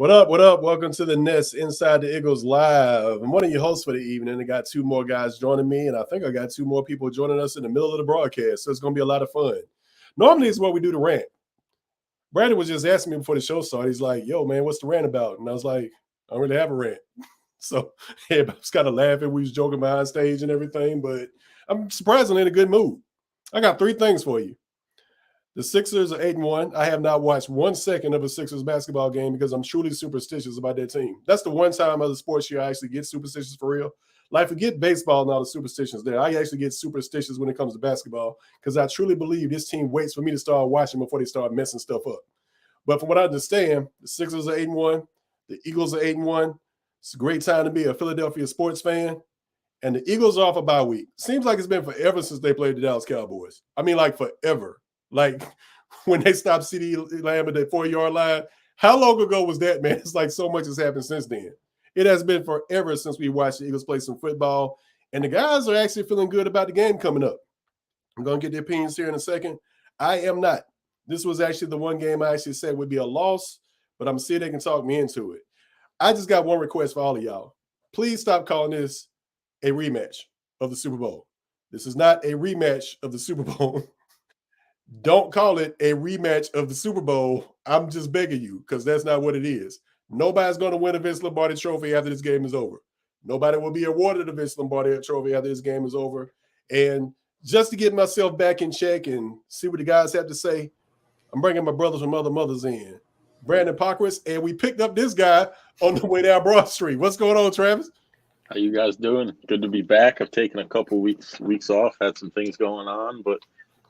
What up? What up? Welcome to the Nest Inside the Iggles live. I'm one of your hosts for the evening. I got two more guys joining me, and I think I got two more people joining us in the middle of the broadcast. So it's going to be a lot of fun. Normally, it's what we do the rant. Brandon was just asking me before the show started. He's like, "Yo, man, what's the rant about?" And I was like, "I don't really have a rant." So everybody was kind of laughing. We was joking behind stage and everything, but I'm surprisingly in a good mood. I got three things for you. The Sixers are 8-1. I have not watched 1 second of a Sixers basketball game because I'm truly superstitious about that team. That's the one time of the sports year I actually get superstitious for real. Like, forget baseball and all the superstitions there. I actually get superstitious when it comes to basketball because I truly believe this team waits for me to start watching before they start messing stuff up. But from what I understand, the Sixers are 8-1. The Eagles are 8-1. It's a great time to be a Philadelphia sports fan. And the Eagles are off a bye week. Seems like it's been forever since they played the Dallas Cowboys. I mean, like forever. Like when they stopped CeeDee Lamb at the 4-yard line. How long ago was that, man? It's like so much has happened since then. It has been forever since we watched the Eagles play some football. And the guys are actually feeling good about the game coming up. I'm going to get the opinions here in a second. I am not. This was actually the one game I actually said would be a loss, but I'm going to see if they can talk me into it. I just got one request for all of y'all. Please stop calling this a rematch of the Super Bowl. This is not a rematch of the Super Bowl. Don't call it a rematch of the Super Bowl. I'm just begging you because that's not what it is. Nobody's going to win a Vince Lombardi trophy after this game is over. Nobody will be awarded a Vince Lombardi trophy after this game is over. And just to get myself back in check and see what the guys have to say, I'm bringing my brothers from other mothers in. Brandon Pockris, and we picked up this guy on the way down Broad Street. What's going on, Travis? How you guys doing? Good to be back. I've taken a couple weeks off, had some things going on, but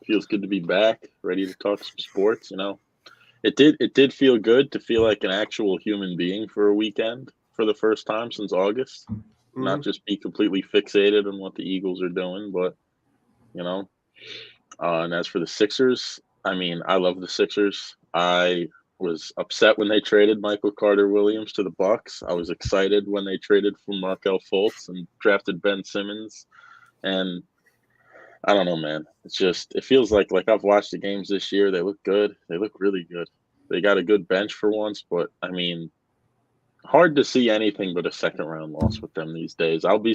feels good to be back, ready to talk some sports. It did feel good to feel like an actual human being for a weekend for the first time since August. Mm-hmm. Not just be completely fixated on what the Eagles are doing, but you know. And as for the Sixers, I mean, I love the Sixers. I was upset when they traded Michael Carter Williams to the Bucks. I was excited when they traded for Markel Fultz and drafted Ben Simmons. And I don't know, man. It feels like I've watched the games this year. They look good. They look really good. They got a good bench for once, but I mean, hard to see anything but a second round loss with them these days. I'll be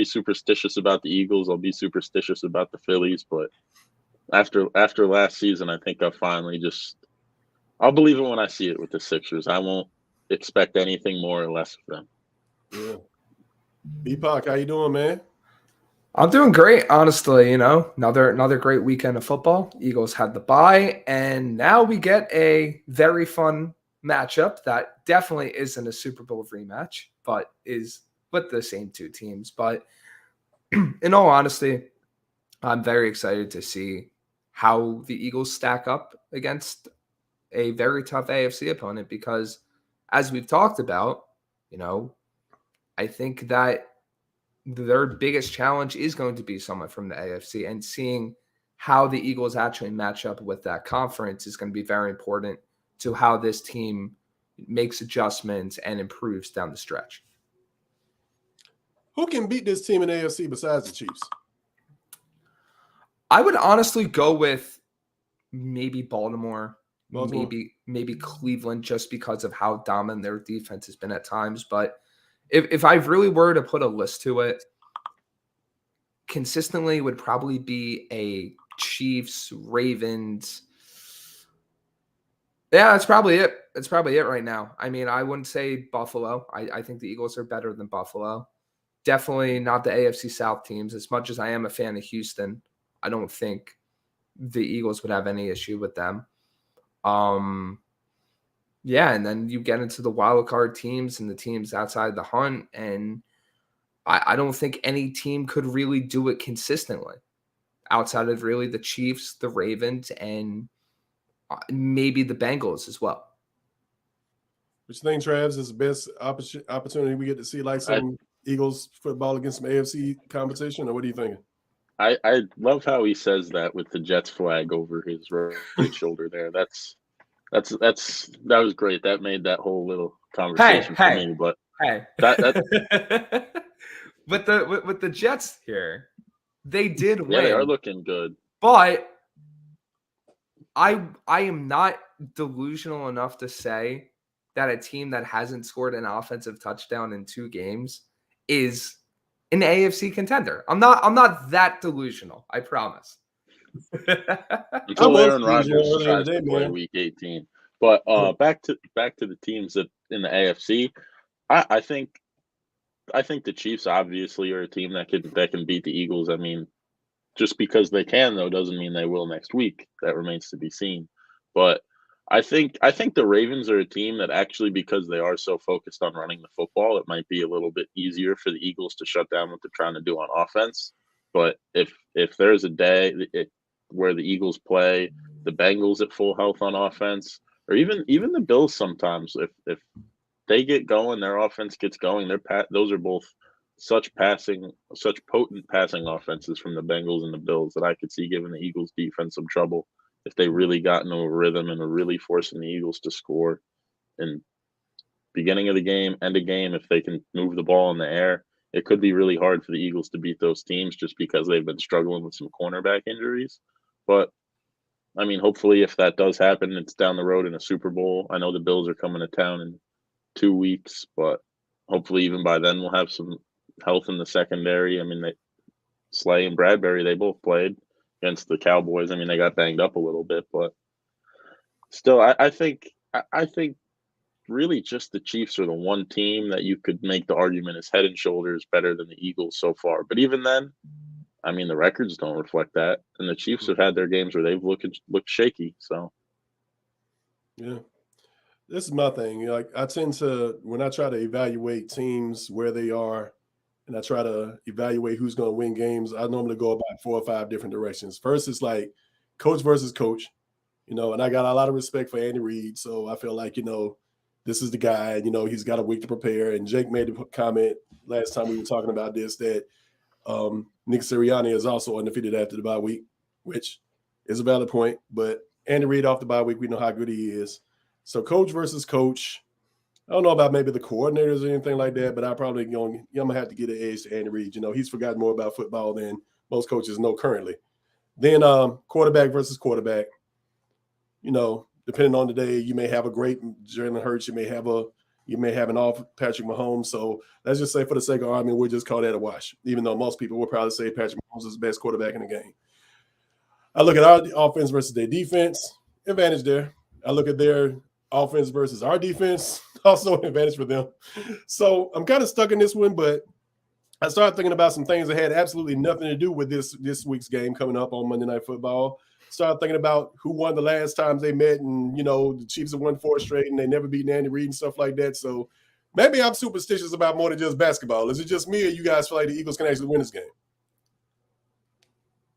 superstitious about the Eagles. I'll be superstitious about the Phillies, but after last season, I think I'll believe it when I see it with the Sixers. I won't expect anything more or less of them. Yeah. B-Pock, how you doing, man? I'm doing great, honestly. Another great weekend of football. Eagles had the bye, and now we get a very fun matchup that definitely isn't a Super Bowl rematch, but is with the same two teams. But in all honesty, I'm very excited to see how the Eagles stack up against a very tough AFC opponent because, as we've talked about, you know, I think that their biggest challenge is going to be someone from the AFC, and seeing how the Eagles actually match up with that conference is going to be very important to how this team makes adjustments and improves down the stretch. Who can beat this team in AFC besides the Chiefs? I would honestly go with maybe Baltimore. Baltimore? Maybe Cleveland, just because of how dominant their defense has been at times. But if I really were to put a list to it, consistently would probably be a Chiefs, Ravens. Yeah, that's probably it. That's probably it right now. I mean, I wouldn't say Buffalo. I think the Eagles are better than Buffalo. Definitely not the AFC South teams. As much as I am a fan of Houston, I don't think the Eagles would have any issue with them. Yeah, and then you get into the wild card teams and the teams outside the hunt, and I don't think any team could really do it consistently outside of really the Chiefs, the Ravens, and maybe the Bengals as well. Which thing, Travis, is the best opportunity we get to see like some Eagles football against some AFC competition, or what are you thinking? I love how he says that with the Jets flag over his right shoulder there. That was great. That made that whole little conversation for me. But that with the Jets here, they did win. Yeah, they are looking good. But I am not delusional enough to say that a team that hasn't scored an offensive touchdown in 2 games is an AFC contender. I'm not that delusional, I promise. Until was Aaron delusional Rodgers earlier tries today, to play man. Week 18. But back to the teams that in the AFC, I think the Chiefs obviously are a team that can beat the Eagles. I mean, just because they can though doesn't mean they will next week. That remains to be seen. But I think the Ravens are a team that actually, because they are so focused on running the football, it might be a little bit easier for the Eagles to shut down what they're trying to do on offense. But if there's a day where the Eagles play the Bengals at full health on offense, or even the Bills sometimes, if they get going, their offense gets going. Those are both such potent passing offenses from the Bengals and the Bills that I could see giving the Eagles defense some trouble if they really got into a rhythm and are really forcing the Eagles to score in beginning of the game, end of game. If they can move the ball in the air, it could be really hard for the Eagles to beat those teams just because they've been struggling with some cornerback injuries. But I mean, hopefully, if that does happen, it's down the road in a Super Bowl. I know the Bills are coming to town in 2 weeks, but hopefully, even by then, we'll have some health in the secondary. I mean, Slay and Bradbury, they both played against the Cowboys. I mean, they got banged up a little bit, but still, I think really just the Chiefs are the one team that you could make the argument is head and shoulders better than the Eagles so far. But even then, I mean, the records don't reflect that, and the Chiefs have had their games where they've looked shaky. So, Yeah, this is my thing. Like, I tend to, when I try to evaluate teams where they are, and I try to evaluate who's going to win games, I normally go about 4 or 5 different directions. First, it's like coach versus coach, and I got a lot of respect for Andy Reid, so I feel like this is the guy. He's got a week to prepare. And Jake made the comment last time we were talking about this that Nick Sirianni is also undefeated after the bye week, which is a valid point. But Andy Reid off the bye week, we know how good he is. So coach versus coach. I don't know about maybe the coordinators or anything like that, but I'm gonna have to get an edge to Andy Reid. He's forgotten more about football than most coaches know currently. Then quarterback versus quarterback. Depending on the day, you may have a great Jalen Hurts, you may have an off Patrick Mahomes. So let's just say, for the sake of argument, we'll just call that a wash, even though most people will probably say Patrick Mahomes is the best quarterback in the game. I look at our offense versus their defense, advantage there. I look at their offense versus our defense, also an advantage for them. So I'm kind of stuck in this one, but I started thinking about some things that had absolutely nothing to do with this week's game coming up on Monday Night Football. Started thinking about who won the last times they met, and the Chiefs have won 4 straight, and they never beat Andy Reid and stuff like that. So maybe I'm superstitious about more than just basketball. Is it just me, or you guys feel like the Eagles can actually win this game?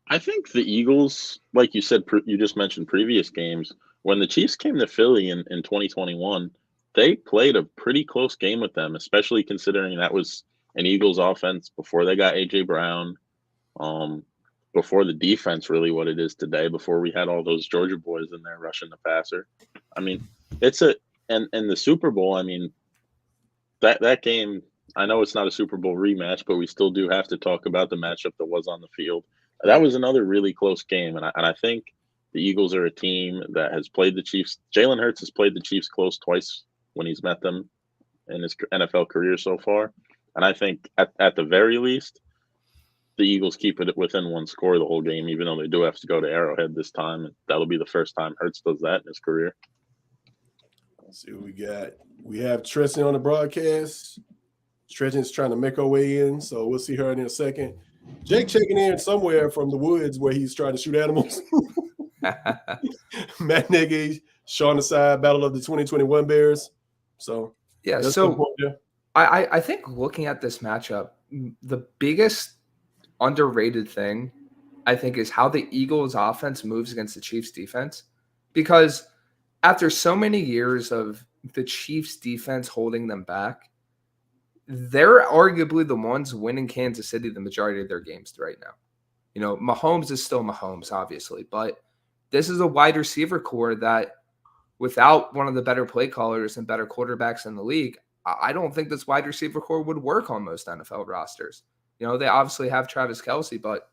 I think the Eagles, like you said, you just mentioned previous games. When the Chiefs came to Philly in 2021, they played a pretty close game with them, especially considering that was an Eagles offense before they got A.J. Brown, before the defense really what it is today, before we had all those Georgia boys in there rushing the passer. I mean, and the Super Bowl, I mean, that game, I know it's not a Super Bowl rematch, but we still do have to talk about the matchup that was on the field. That was another really close game, and I think the Eagles are a team that has played the Chiefs. Jalen Hurts has played the Chiefs close twice when he's met them in his NFL career so far, and I think at the very least, the Eagles keep it within 1 score the whole game, even though they do have to go to Arrowhead this time, and that'll be the first time Hurts does that in his career. Let's see what we got. We have Tristan on the broadcast. Tristan's trying to make her way in, so we'll see her in a second. Jake checking in somewhere from the woods where he's trying to shoot animals. Matt Nagy, Sean Aside, Battle of the 2021 Bears. So yeah, so I think looking at this matchup, the biggest underrated thing I think is how the Eagles offense moves against the Chiefs defense, because after so many years of the Chiefs defense holding them back, they're arguably the ones winning Kansas City the majority of their games right now. Mahomes is still Mahomes, obviously, but this is a wide receiver core that, without one of the better play callers and better quarterbacks in the league, I don't think this wide receiver core would work on most NFL rosters. They obviously have Travis Kelce, but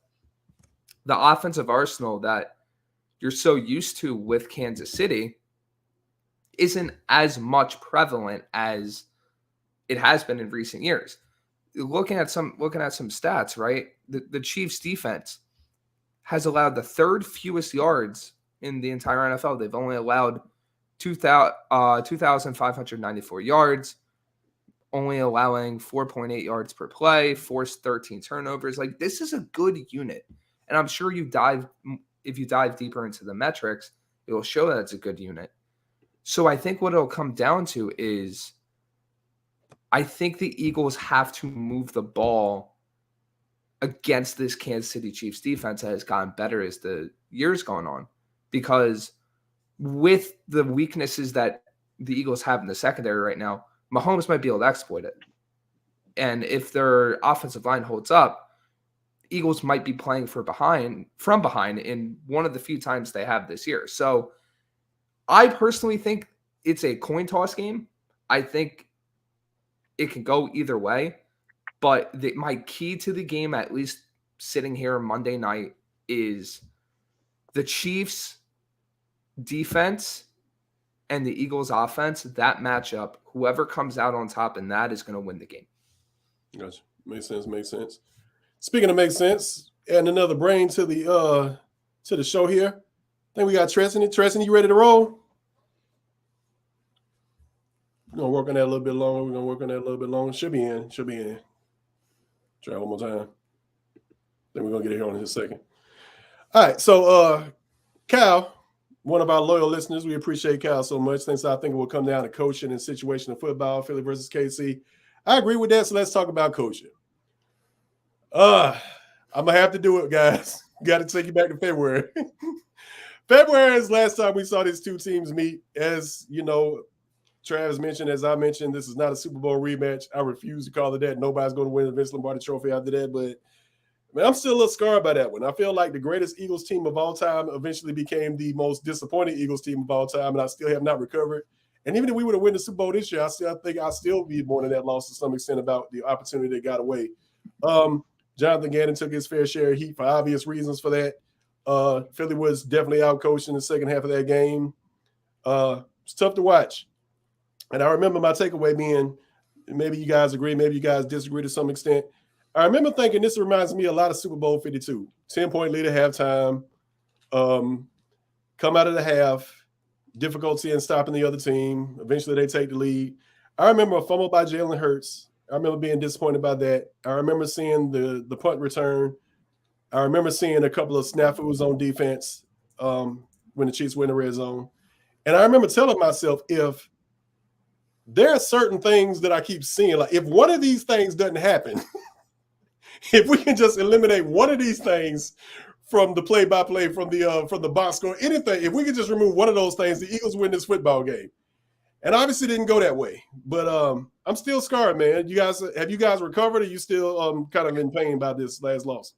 the offensive arsenal that you're so used to with Kansas City isn't as much prevalent as it has been in recent years. Looking at some stats, right? The Chiefs defense has allowed the third fewest yards in the entire NFL. They've only allowed 2,594 yards, only allowing 4.8 yards per play, forced 13 turnovers. Like, this is a good unit. And I'm sure if you dive deeper into the metrics, it will show that it's a good unit. So I think what it'll come down to is I think the Eagles have to move the ball against this Kansas City Chiefs defense that has gotten better as the years gone on. Because with the weaknesses that the Eagles have in the secondary right now, Mahomes might be able to exploit it. And if their offensive line holds up, Eagles might be playing from behind in one of the few times they have this year. So I personally think it's a coin toss game. I think it can go either way. But my key to the game, at least sitting here Monday night, is the Chiefs' defense and the Eagles' offense. That matchup, whoever comes out on top in that is going to win the game. Gotcha. Makes sense. Speaking of makes sense, adding another brain to the show here. I think we got Treston. Treston, you ready to roll? We're gonna work on that a little bit longer. Should be in. Try one more time. Then we're gonna get it here in just a second. All right, so Cal, one of our loyal listeners, we appreciate Cal so much. Thinks I think it will come down to coaching and situational football, Philly versus KC. I agree with that, so let's talk about coaching. I'm gonna have to do it, guys. Got to take you back to February. February is last time we saw these two teams meet. As you know, Travis mentioned, as I mentioned, this is not a Super Bowl rematch. I refuse to call it that. Nobody's going to win the Vince Lombardi Trophy after that. But man, I'm still a little scarred by that one. I feel like the greatest Eagles team of all time eventually became the most disappointing Eagles team of all time, and I still have not recovered. And even if we would have won the Super Bowl this year, I think I'll still be mourning that loss to some extent about the opportunity that got away. Jonathan Gannon took his fair share of heat for obvious reasons for that. Philly was definitely outcoached in the second half of that game. It's tough to watch. And I remember my takeaway being, maybe you guys agree, maybe you guys disagree to some extent. I remember thinking this reminds me a lot of Super Bowl 52. 10-point lead at halftime. Come out of the half. Difficulty in stopping the other team. Eventually they take the lead. I remember a fumble by Jalen Hurts. I remember being disappointed by that. I remember seeing the punt return. I remember seeing a couple of snafus on defense when the Chiefs were in the red zone. And I remember telling myself, if there are certain things that I keep seeing, like if one of these things doesn't happen, if we can just eliminate one of these things from the play-by-play, from the box score, anything, if we can just remove one of those things, the Eagles win this football game. And obviously didn't go that way. But I'm still scarred, man. Have you guys recovered, or are you still kind of in pain about this last loss?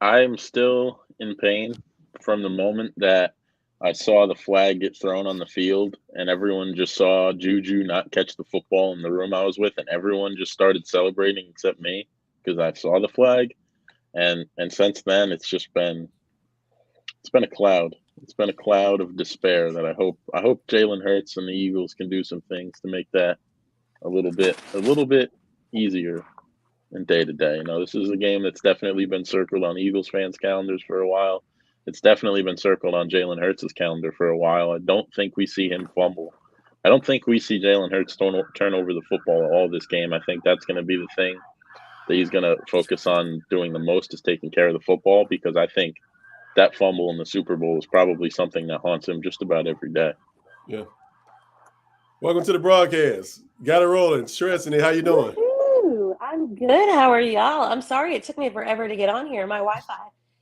I'm still in pain from the moment that I saw the flag get thrown on the field, and everyone just saw Juju not catch the football in the room I was with, and everyone just started celebrating except me because I saw the flag. And since then, it's been a cloud. It's been a cloud of despair that I hope Jalen Hurts and the Eagles can do some things to make that a little bit easier in day to day. You know, this is a game that's definitely been circled on Eagles fans' calendars for a while. It's definitely been circled on Jalen Hurts' calendar for a while. I don't think we see him fumble. I don't think we see Jalen Hurts turn over the football all this game. I think that's going to be the thing that he's going to focus on doing the most, is taking care of the football, because I think that fumble in the Super Bowl is probably something that haunts him just about every day. Yeah. Welcome to the broadcast. Got it rolling. Stressing it. How you doing? Woo-hoo. I'm good. How are y'all? I'm sorry it took me forever to get on here. My Wi-Fi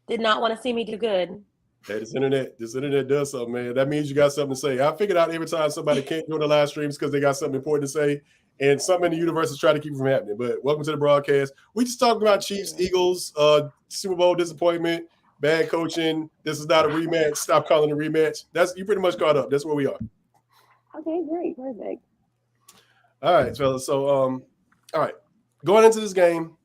did not want to see me do good. Hey, this internet does something, man. That means you got something to say. I figured out every time somebody can't go to live streams because they got something important to say, and something in the universe is trying to keep it from happening. But welcome to the broadcast. We just talking about Chiefs, Eagles, Super Bowl disappointment, bad coaching. This is not a rematch. Stop calling it a rematch. You pretty much caught up. That's where we are. Okay, great. Perfect. All right, fellas. So, all right. Going into this game,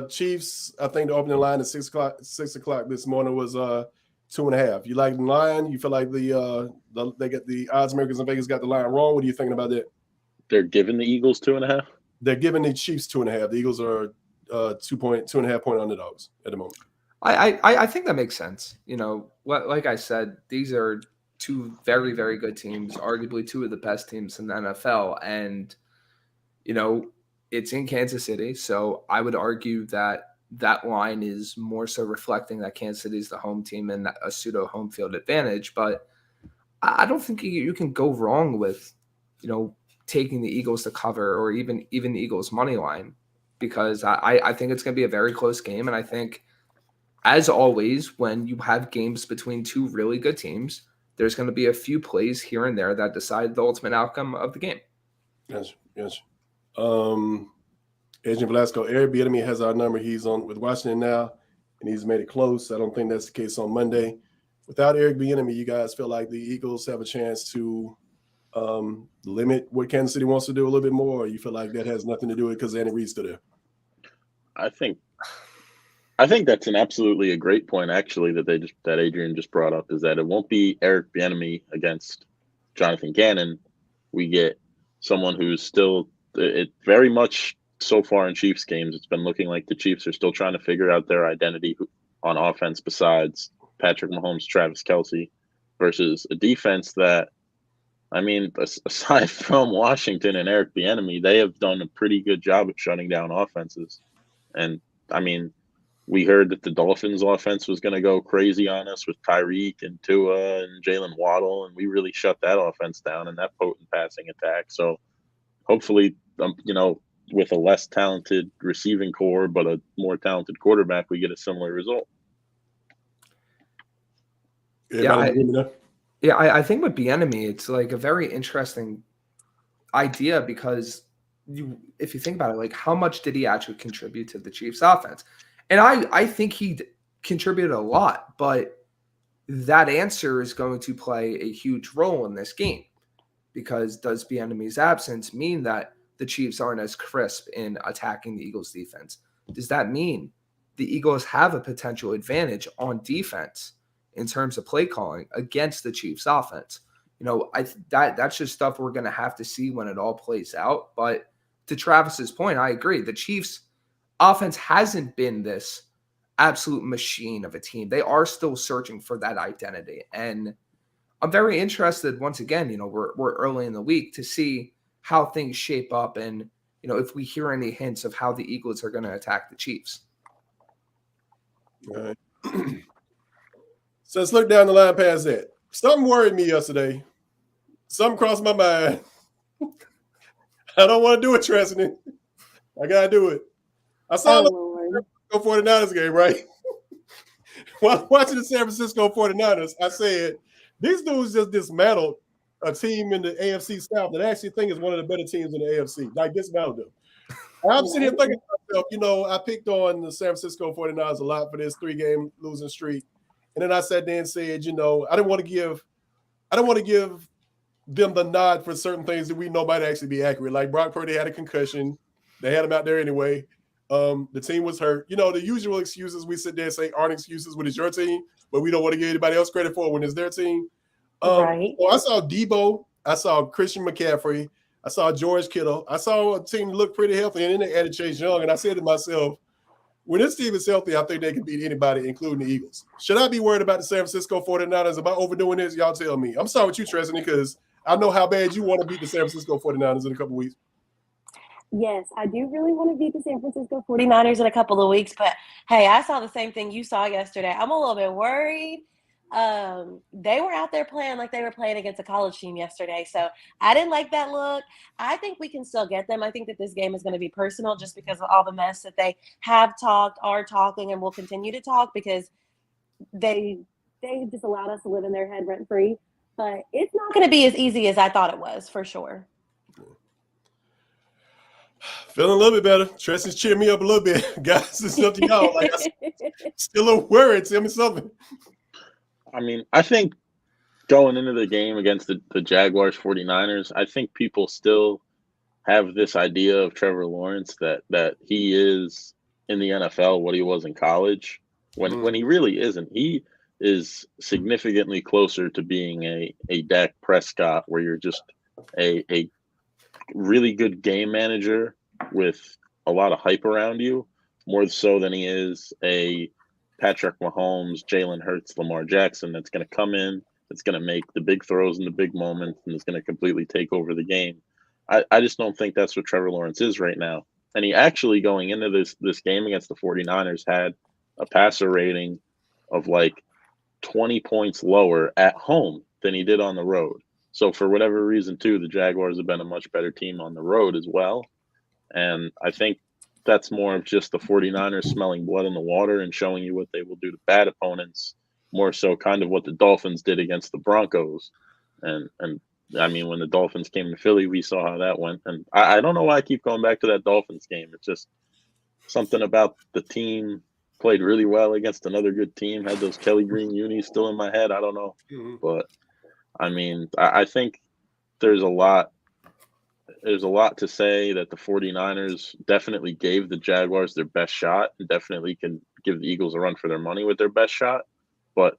Chiefs, I think the opening line at 6 o'clock this morning was 2.5. You like the line? You feel like they get the odds makers in Vegas got the line wrong? What are you thinking about that? They're giving the Eagles 2.5. They're giving the Chiefs 2.5. The Eagles are 2.5 point underdogs at the moment. I think that makes sense. Like I said, these are two very, very good teams, arguably two of the best teams in the NFL. And, it's in Kansas City. So I would argue that line is more so reflecting that Kansas City is the home team and a pseudo home field advantage. But I don't think you can go wrong with, taking the Eagles to cover or even the Eagles money line, because I think it's going to be a very close game. And I think, as always, when you have games between two really good teams, there's going to be a few plays here and there that decide the ultimate outcome of the game. Yes. Agent Velasco, Eric Bieniemy has our number. He's on with Washington now, and he's made it close. I don't think that's the case on Monday. Without Eric Bieniemy, you guys feel like the Eagles have a chance to limit what Kansas City wants to do a little bit more, or you feel like that has nothing to do with it because Andy Reid's still there? I think that's an absolutely a great point, actually, that Adrian just brought up, is that it won't be Eric Bieniemy against Jonathan Gannon. We get someone who's still very much so far in Chiefs games. It's been looking like the Chiefs are still trying to figure out their identity on offense besides Patrick Mahomes, Travis Kelce, versus a defense that, aside from Washington and Eric Bieniemy, they have done a pretty good job at shutting down offenses. And we heard that the Dolphins offense was going to go crazy on us with Tyreek and Tua and Jalen Waddle, and we really shut that offense down and that potent passing attack. So hopefully, with a less talented receiving core but a more talented quarterback, we get a similar result. I think with Bieniemy, it's like a very interesting idea because if you think about it, like how much did he actually contribute to the Chiefs offense? And I think he contributed a lot, but that answer is going to play a huge role in this game, because does Bieniemy's absence mean that the Chiefs aren't as crisp in attacking the Eagles defense? Does that mean the Eagles have a potential advantage on defense in terms of play calling against the Chiefs offense? That's just stuff we're going to have to see when it all plays out. But to Travis's point, I agree. The Chiefs offense hasn't been this absolute machine of a team. They are still searching for that identity. And I'm very interested, once again, we're early in the week, to see how things shape up and, if we hear any hints of how the Eagles are going to attack the Chiefs. All right. So let's look down the line past that. Something worried me yesterday. Something crossed my mind. I don't want to do it, Treston. I got to do it. I saw the 49ers game, right? While watching the San Francisco 49ers, I said, these dudes just dismantled a team in the AFC South that I actually think is one of the better teams in the AFC. Like, dismantled them. And I'm sitting here thinking to myself, I picked on the San Francisco 49ers a lot for this 3-game losing streak. And then I sat there and said, I don't want to give them the nod for certain things that we know might actually be accurate. Like Brock Purdy had a concussion. They had him out there anyway. The team was hurt. The usual excuses we sit there and say aren't excuses when it's your team, but we don't want to give anybody else credit for it when it's their team. Right. Well, I saw Debo. I saw Christian McCaffrey. I saw George Kittle. I saw a team look pretty healthy, and then they added Chase Young. And I said to myself, when this team is healthy, I think they can beat anybody, including the Eagles. Should I be worried about the San Francisco 49ers? Am I overdoing this? Y'all tell me. I'm sorry with you, Treston, because I know how bad you want to beat the San Francisco 49ers in a couple weeks. Yes, I do really want to beat the San Francisco 49ers in a couple of weeks, but hey, I saw the same thing you saw yesterday. I'm a little bit worried. They were out there playing like they were playing against a college team yesterday, so I didn't like that look. I think we can still get them. I think that this game is going to be personal just because of all the mess that they have talked, are talking, and will continue to talk, because they just allowed us to live in their head rent-free. But it's not going to be as easy as I thought it was, for sure. Feeling a little bit better. Treston's cheering me up a little bit. Guys, it's up to y'all. Like, I'm still a little worried. Tell me something. I think going into the game against the Jaguars 49ers, I think people still have this idea of Trevor Lawrence that he is in the NFL what he was in college when he really isn't. is significantly closer to being a Dak Prescott, where you're just a really good game manager with a lot of hype around you, more so than he is a Patrick Mahomes, Jalen Hurts, Lamar Jackson that's going to come in, that's going to make the big throws in the big moments, and is going to completely take over the game. I just don't think that's what Trevor Lawrence is right now. And he actually, going into this game against the 49ers, had a passer rating of like 20 points lower at home than he did on the road. So for whatever reason, too, the Jaguars have been a much better team on the road as well. And I think that's more of just the 49ers smelling blood in the water and showing you what they will do to bad opponents, more so kind of what the Dolphins did against the Broncos. And I mean, when the Dolphins came to Philly, we saw how that went. And I don't know why I keep going back to that Dolphins game. It's just something about the team played really well against another good team, had those Kelly Green unis still in my head. I don't know. But, I mean, I think there's a lot to say that the 49ers definitely gave the Jaguars their best shot and definitely can give the Eagles a run for their money with their best shot. But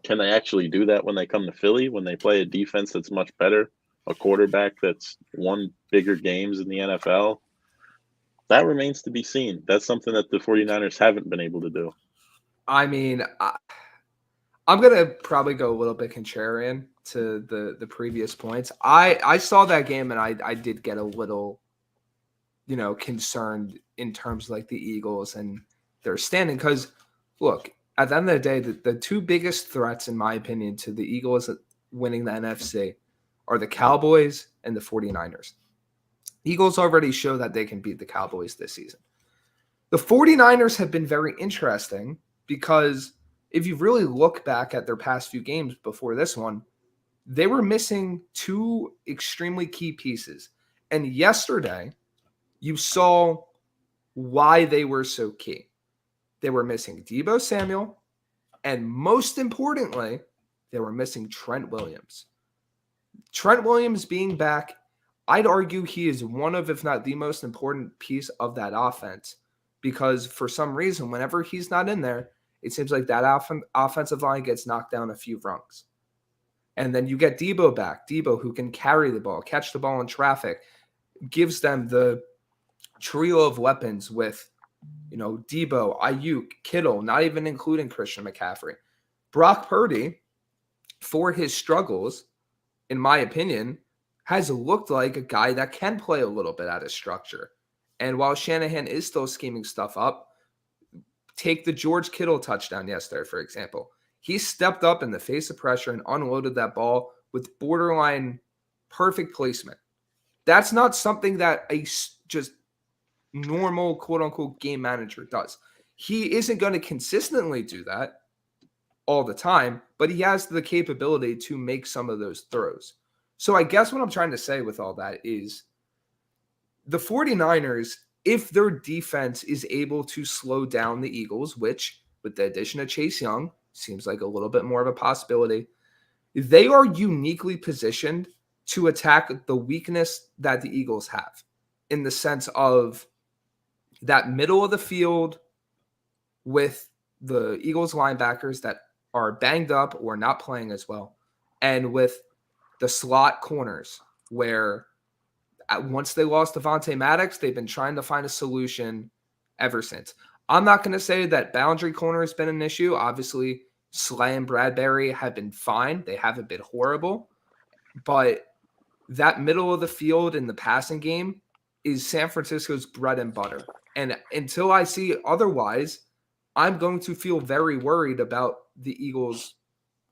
can they actually do that when they come to Philly, when they play a defense that's much better, a quarterback that's won bigger games in the NFL? That remains to be seen. That's something that the 49ers haven't been able to do. I mean, I'm going to probably go a little bit contrarian to the previous points. I saw that game and I did get a little, concerned in terms of like the Eagles and their standing. Because, look, at the end of the day, the two biggest threats, in my opinion, to the Eagles winning the NFC are the Cowboys and the 49ers. Eagles already show that they can beat the Cowboys this season. The 49ers have been very interesting because if you really look back at their past few games before this one, they were missing two extremely key pieces. And yesterday, you saw why they were so key. They were missing Deebo Samuel, and most importantly, they were missing Trent Williams. Trent Williams being back, I'd argue he is one of, if not the most important piece of that offense, because for some reason, whenever he's not in there, it seems like that offensive line gets knocked down a few rungs. And then you get Deebo back. Deebo, who can carry the ball, catch the ball in traffic, gives them the trio of weapons with, Deebo, Ayuk, Kittle, not even including Christian McCaffrey. Brock Purdy, for his struggles, in my opinion, has looked like a guy that can play a little bit out of structure. And while Shanahan is still scheming stuff up, take the George Kittle touchdown yesterday, for example. He stepped up in the face of pressure and unloaded that ball with borderline perfect placement. That's not something that a just normal, quote-unquote, game manager does. He isn't going to consistently do that all the time, but he has the capability to make some of those throws. So I guess what I'm trying to say with all that is the 49ers, if their defense is able to slow down the Eagles, which with the addition of Chase Young seems like a little bit more of a possibility, they are uniquely positioned to attack the weakness that the Eagles have in the sense of that middle of the field with the Eagles linebackers that are banged up or not playing as well, and with the slot corners where once they lost Devontae Maddox, they've been trying to find a solution ever since. I'm not going to say that boundary corner has been an issue. Obviously, Slay and Bradbury have been fine. They haven't been horrible. But that middle of the field in the passing game is San Francisco's bread and butter. And until I see otherwise, I'm going to feel very worried about the Eagles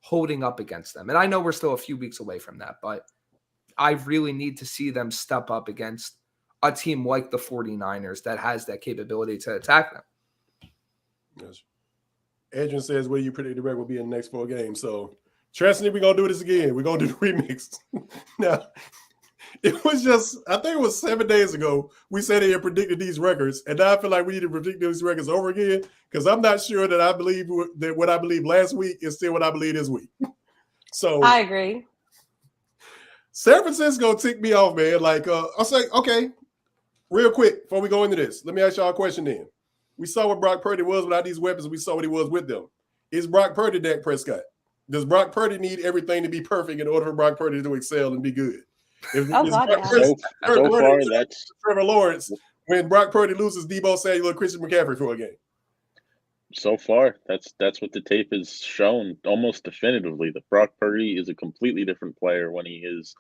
holding up against them. And I know we're still a few weeks away from that, but I really need to see them step up against a team like the 49ers that has that capability to attack them. Yes. Adrian says, what do you predict the record will be in the next 4 games? So, trust me, we're going to do this again. We're going to do the remix. Now, it was just, I think it was 7 days ago, we said they had predicted these records, and now I feel like we need to predict these records over again, because I'm not sure that I believe that what I believe last week is still what I believe this week. So I agree. San Francisco ticked me off, man. Like, I'll say, okay, real quick, before we go into this, let me ask y'all a question then. We saw what Brock Purdy was without these weapons. We saw what he was with them. Is Brock Purdy Dak Prescott? Does Brock Purdy need everything to be perfect in order for Brock Purdy to excel and be good? Oh, God, yeah. So far, that's Trevor Lawrence when Brock Purdy loses Debo Samuel and Christian McCaffrey for a game. So far, that's what the tape has shown almost definitively. That Brock Purdy is a completely different player when he is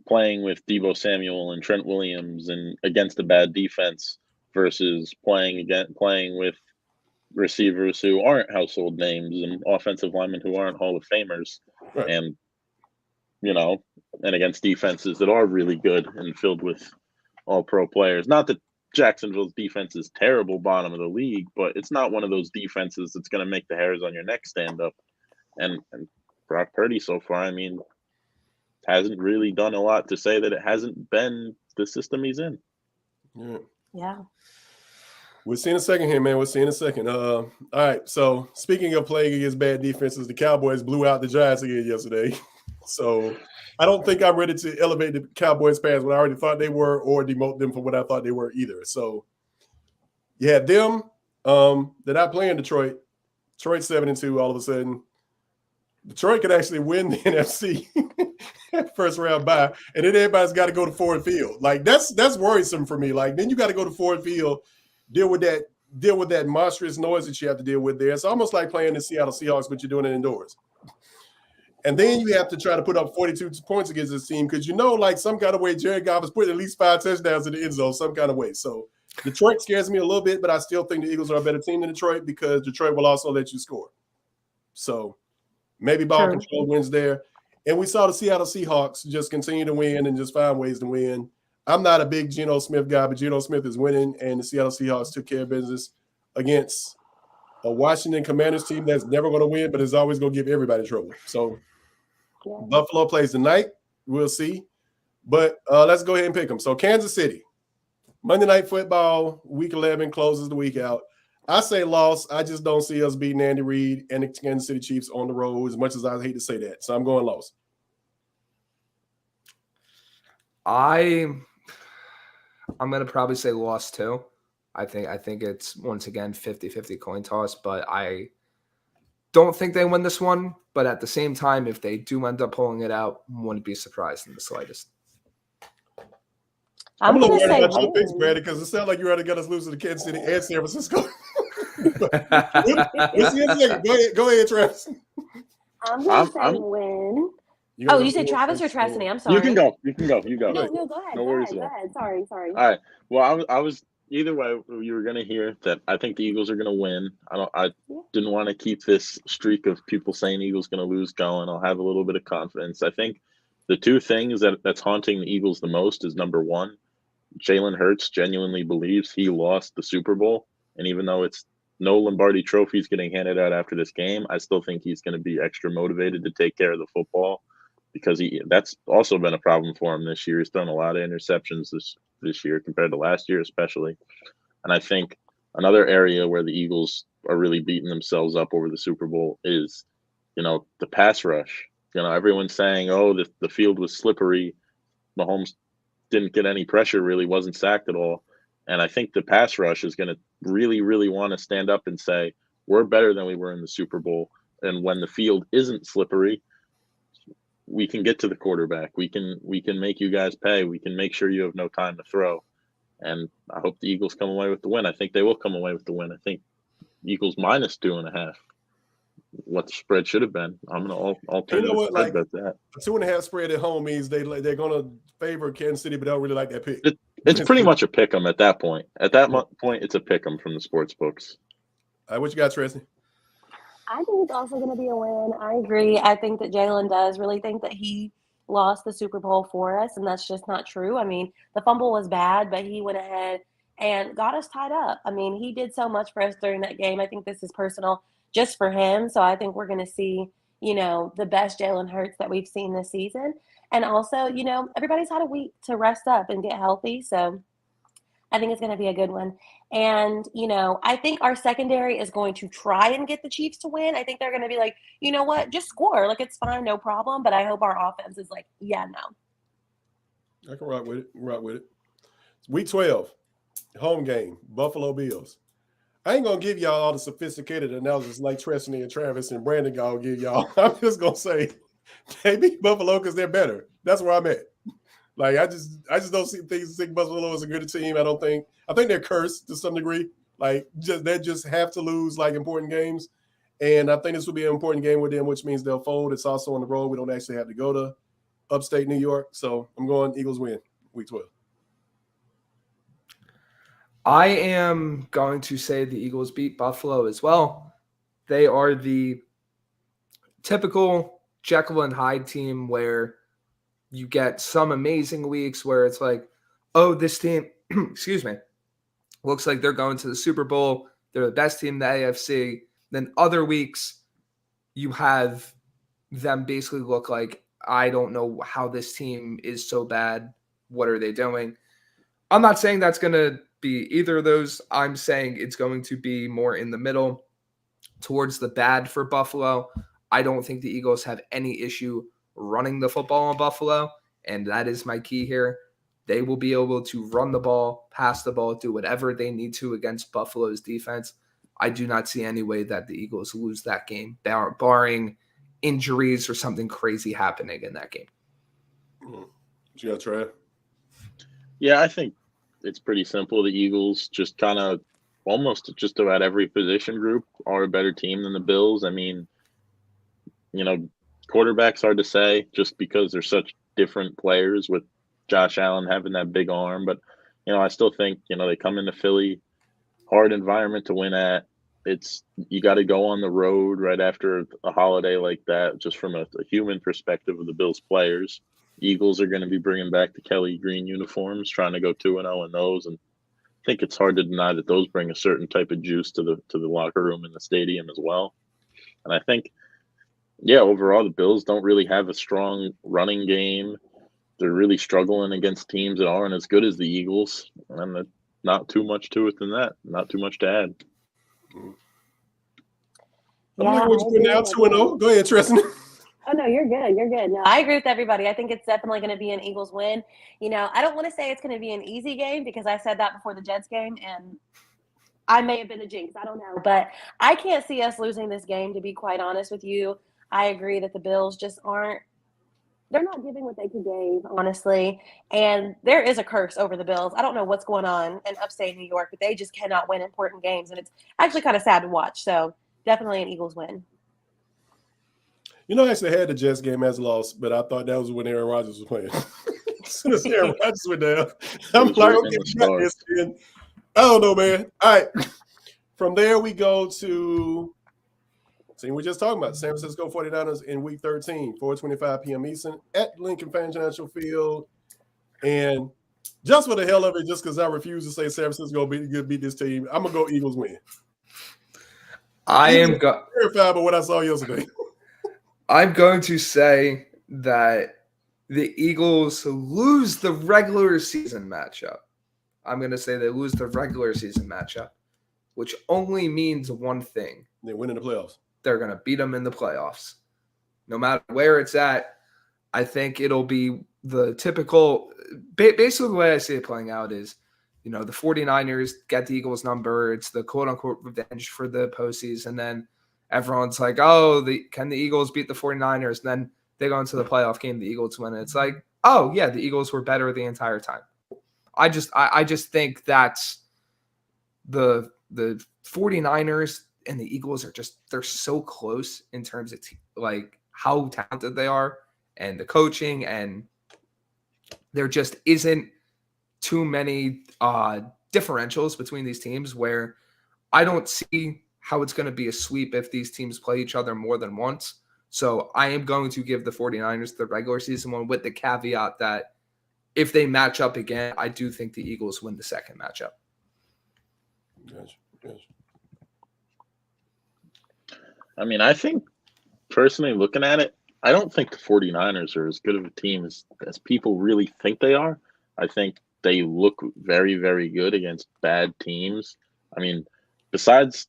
playing with Debo Samuel and Trent Williams and against a bad defense versus playing with receivers who aren't household names and offensive linemen who aren't Hall of Famers, Right. and and against defenses that are really good and filled with all pro players. Not that Jacksonville's defense is terrible, bottom of the league, but it's not one of those defenses that's going to make the hairs on your neck stand up. And Brock Purdy so far, I mean, hasn't really done a lot to say that it hasn't been the system he's in. Yeah. We'll see in a second here, man. We'll see in a second. All right. So speaking of playing against bad defenses, the Cowboys blew out the Giants again yesterday. So I don't think I'm ready to elevate the Cowboys past what I already thought they were or demote them from what I thought they were either. So you had them. They're not playing Detroit. Detroit's 7-2 all of a sudden. Detroit could actually win the NFC first round bye, and then everybody's got to go to Ford Field. Like that's worrisome for me. Like then you got to go to Ford Field, deal with that monstrous noise that you have to deal with there. It's almost like playing the Seattle Seahawks, but you're doing it indoors. And then you have to try to put up 42 points against this team because like some kind of way Jared Goff has put at least 5 touchdowns in the end zone, some kind of way. So Detroit scares me a little bit, but I still think the Eagles are a better team than Detroit because Detroit will also let you score. So maybe ball control wins there. And we saw the Seattle Seahawks just continue to win and just find ways to win. I'm not a big Geno Smith guy, but Geno Smith is winning, and the Seattle Seahawks took care of business against a Washington Commanders team that's never going to win, but is always going to give everybody trouble. So Buffalo plays tonight. We'll see. But let's go ahead and pick them. So Kansas City, Monday Night Football, Week 11 closes the week out. I say loss. I just don't see us beating Andy Reid and the Kansas City Chiefs on the road, as much as I hate to say that. So I'm going loss. I'm going to probably say loss too. I think it's once again 50-50 coin toss, but I don't think they win this one. But at the same time, if they do end up pulling it out, wouldn't be surprised in the slightest. I'm a little worried about your picks, Brady, because it sounds like you already got us losing to Kansas City and San Francisco. We'll see in a second. Go ahead, Travis. I'm going to say win. You said Travis or Trestany? I'm sorry. You can go. You go. No, go ahead. No worries at all. Sorry. All right. Well, I was either way. You were going to hear that I think the Eagles are going to win. I didn't want to keep this streak of people saying Eagles going to lose going. I'll have a little bit of confidence. I think the two things that's haunting the Eagles the most is, number one, Jalen Hurts genuinely believes he lost the Super Bowl, and even though it's no Lombardi trophies getting handed out after this game, I still think he's going to be extra motivated to take care of the football, because that's also been a problem for him this year. He's thrown a lot of interceptions this year compared to last year especially. And I think another area where the Eagles are really beating themselves up over the Super Bowl is, the pass rush. Everyone's saying, the field was slippery. Mahomes didn't get any pressure, really wasn't sacked at all. And I think the pass rush is going to really, really want to stand up and say, we're better than we were in the Super Bowl. And when the field isn't slippery, we can get to the quarterback. We can make you guys pay. We can make sure you have no time to throw. And I hope the Eagles come away with the win. I think they will come away with the win. I think Eagles minus 2.5. What the spread should have been. I'm going to alternative spread bet that. A 2.5 spread at home means they're going to favor Kansas City, but don't really like that pick. It's pretty much a pick 'em at that point. At that point, it's a pick 'em from the sports books. What you got, Tracy? I think it's also going to be a win. I agree. I think that Jalen does really think that he lost the Super Bowl for us, and that's just not true. I mean, the fumble was bad, but he went ahead and got us tied up. I mean, he did so much for us during that game. I think this is personal just for him. So I think we're going to see, the best Jalen Hurts that we've seen this season. And also, everybody's had a week to rest up and get healthy. So I think it's going to be a good one. And, I think our secondary is going to try and get the Chiefs to win. I think they're going to be like, you know what, just score. Like, it's fine, no problem. But I hope our offense is like, yeah, no. I can rock with it. Week 12, home game, Buffalo Bills. I ain't gonna give y'all all the sophisticated analysis like Tresney and Travis and Brandon gonna give y'all. I'm just gonna say they beat Buffalo because they're better. That's where I'm at. Like I just don't think Buffalo is a good team. I think they're cursed to some degree. Like they just have to lose like important games. And I think this will be an important game with them, which means they'll fold. It's also on the road. We don't actually have to go to upstate New York. So I'm going Eagles win week 12. I am going to say the Eagles beat Buffalo as well. They are the typical Jekyll and Hyde team where you get some amazing weeks where it's like, oh, this team, excuse me, looks like they're going to the Super Bowl. They're the best team in the AFC. Then other weeks, you have them basically look like, I don't know how this team is so bad. What are they doing? I'm not saying that's going to be either of those. I'm saying it's going to be more in the middle towards the bad for Buffalo. I don't think the Eagles have any issue running the football in Buffalo, and that is my key here. They will be able to run the ball, pass the ball, do whatever they need to against Buffalo's defense. I do not see any way that the Eagles lose that game, barring injuries or something crazy happening in that game. You got to try. Yeah, I think it's pretty simple. The Eagles just kind of almost just about every position group are a better team than the Bills. I mean, quarterback's hard to say just because they're such different players with Josh Allen having that big arm. But, I still think, they come into Philly, hard environment to win at. You got to go on the road right after a holiday like that, just from a human perspective of the Bills players. Eagles are going to be bringing back the Kelly green uniforms, trying to go 2-0 in those. And I think it's hard to deny that those bring a certain type of juice to the locker room in the stadium as well. And I think, overall, the Bills don't really have a strong running game. They're really struggling against teams that aren't as good as the Eagles. And not too much to it than that. Not too much to add. I'm like, what you put now, 2-0? Go ahead, Tristan. Oh, no, you're good. You're good. No, I agree with everybody. I think it's definitely going to be an Eagles win. I don't want to say it's going to be an easy game because I said that before the Jets game, and I may have been a jinx. I don't know. But I can't see us losing this game, to be quite honest with you. I agree that the Bills just aren't – they're not giving what they could give, honestly. And there is a curse over the Bills. I don't know what's going on in upstate New York, but they just cannot win important games. And it's actually kind of sad to watch. So definitely an Eagles win. I actually had the Jets game as a loss, but I thought that was when Aaron Rodgers was playing. As soon as Aaron Rodgers went down, I'm like, okay, I don't know, man. All right. From there, we go to team we just talking about, San Francisco 49ers in Week 13, 4:25 p.m. Eastern at Lincoln Financial Field. And just for the hell of it, just because I refuse to say San Francisco beat this team, I'm going to go Eagles win. I am terrified by what I saw yesterday. I'm going to say that the Eagles lose the regular season matchup. I'm going to say they lose the regular season matchup, which only means one thing. They win in the playoffs. They're going to beat them in the playoffs. No matter where it's at, I think it'll be the typical – basically the way I see it playing out is, the 49ers get the Eagles number. It's the quote-unquote revenge for the postseason. And then everyone's like, oh, can the Eagles beat the 49ers? And then they go into the playoff game, the Eagles win. And it's like, oh, yeah, the Eagles were better the entire time. I just think that's the 49ers and the Eagles they're so close in terms of like how talented they are and the coaching, and there just isn't too many differentials between these teams where I don't see how it's going to be a sweep if these teams play each other more than once. So I am going to give the 49ers the regular season one with the caveat that if they match up again, I do think the Eagles win the second matchup. Gotcha. I mean, I think personally looking at it, I don't think the 49ers are as good of a team as people really think they are. I think they look very, very good against bad teams. I mean, besides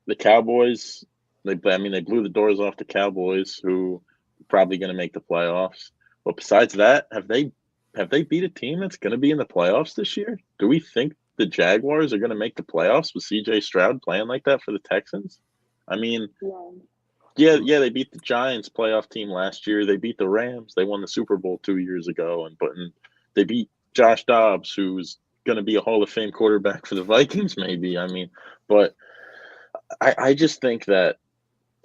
the Cowboys, they blew the doors off the Cowboys, who are probably going to make the playoffs. But besides that, have they beat a team that's going to be in the playoffs this year? Do we think the Jaguars are going to make the playoffs with C.J. Stroud playing like that for the Texans? I mean, yeah, they beat the Giants playoff team last year. They beat the Rams. They won the Super Bowl 2 years ago, and they beat Josh Dobbs, who's going to be a Hall of Fame quarterback for the Vikings, maybe. I mean, but I just think that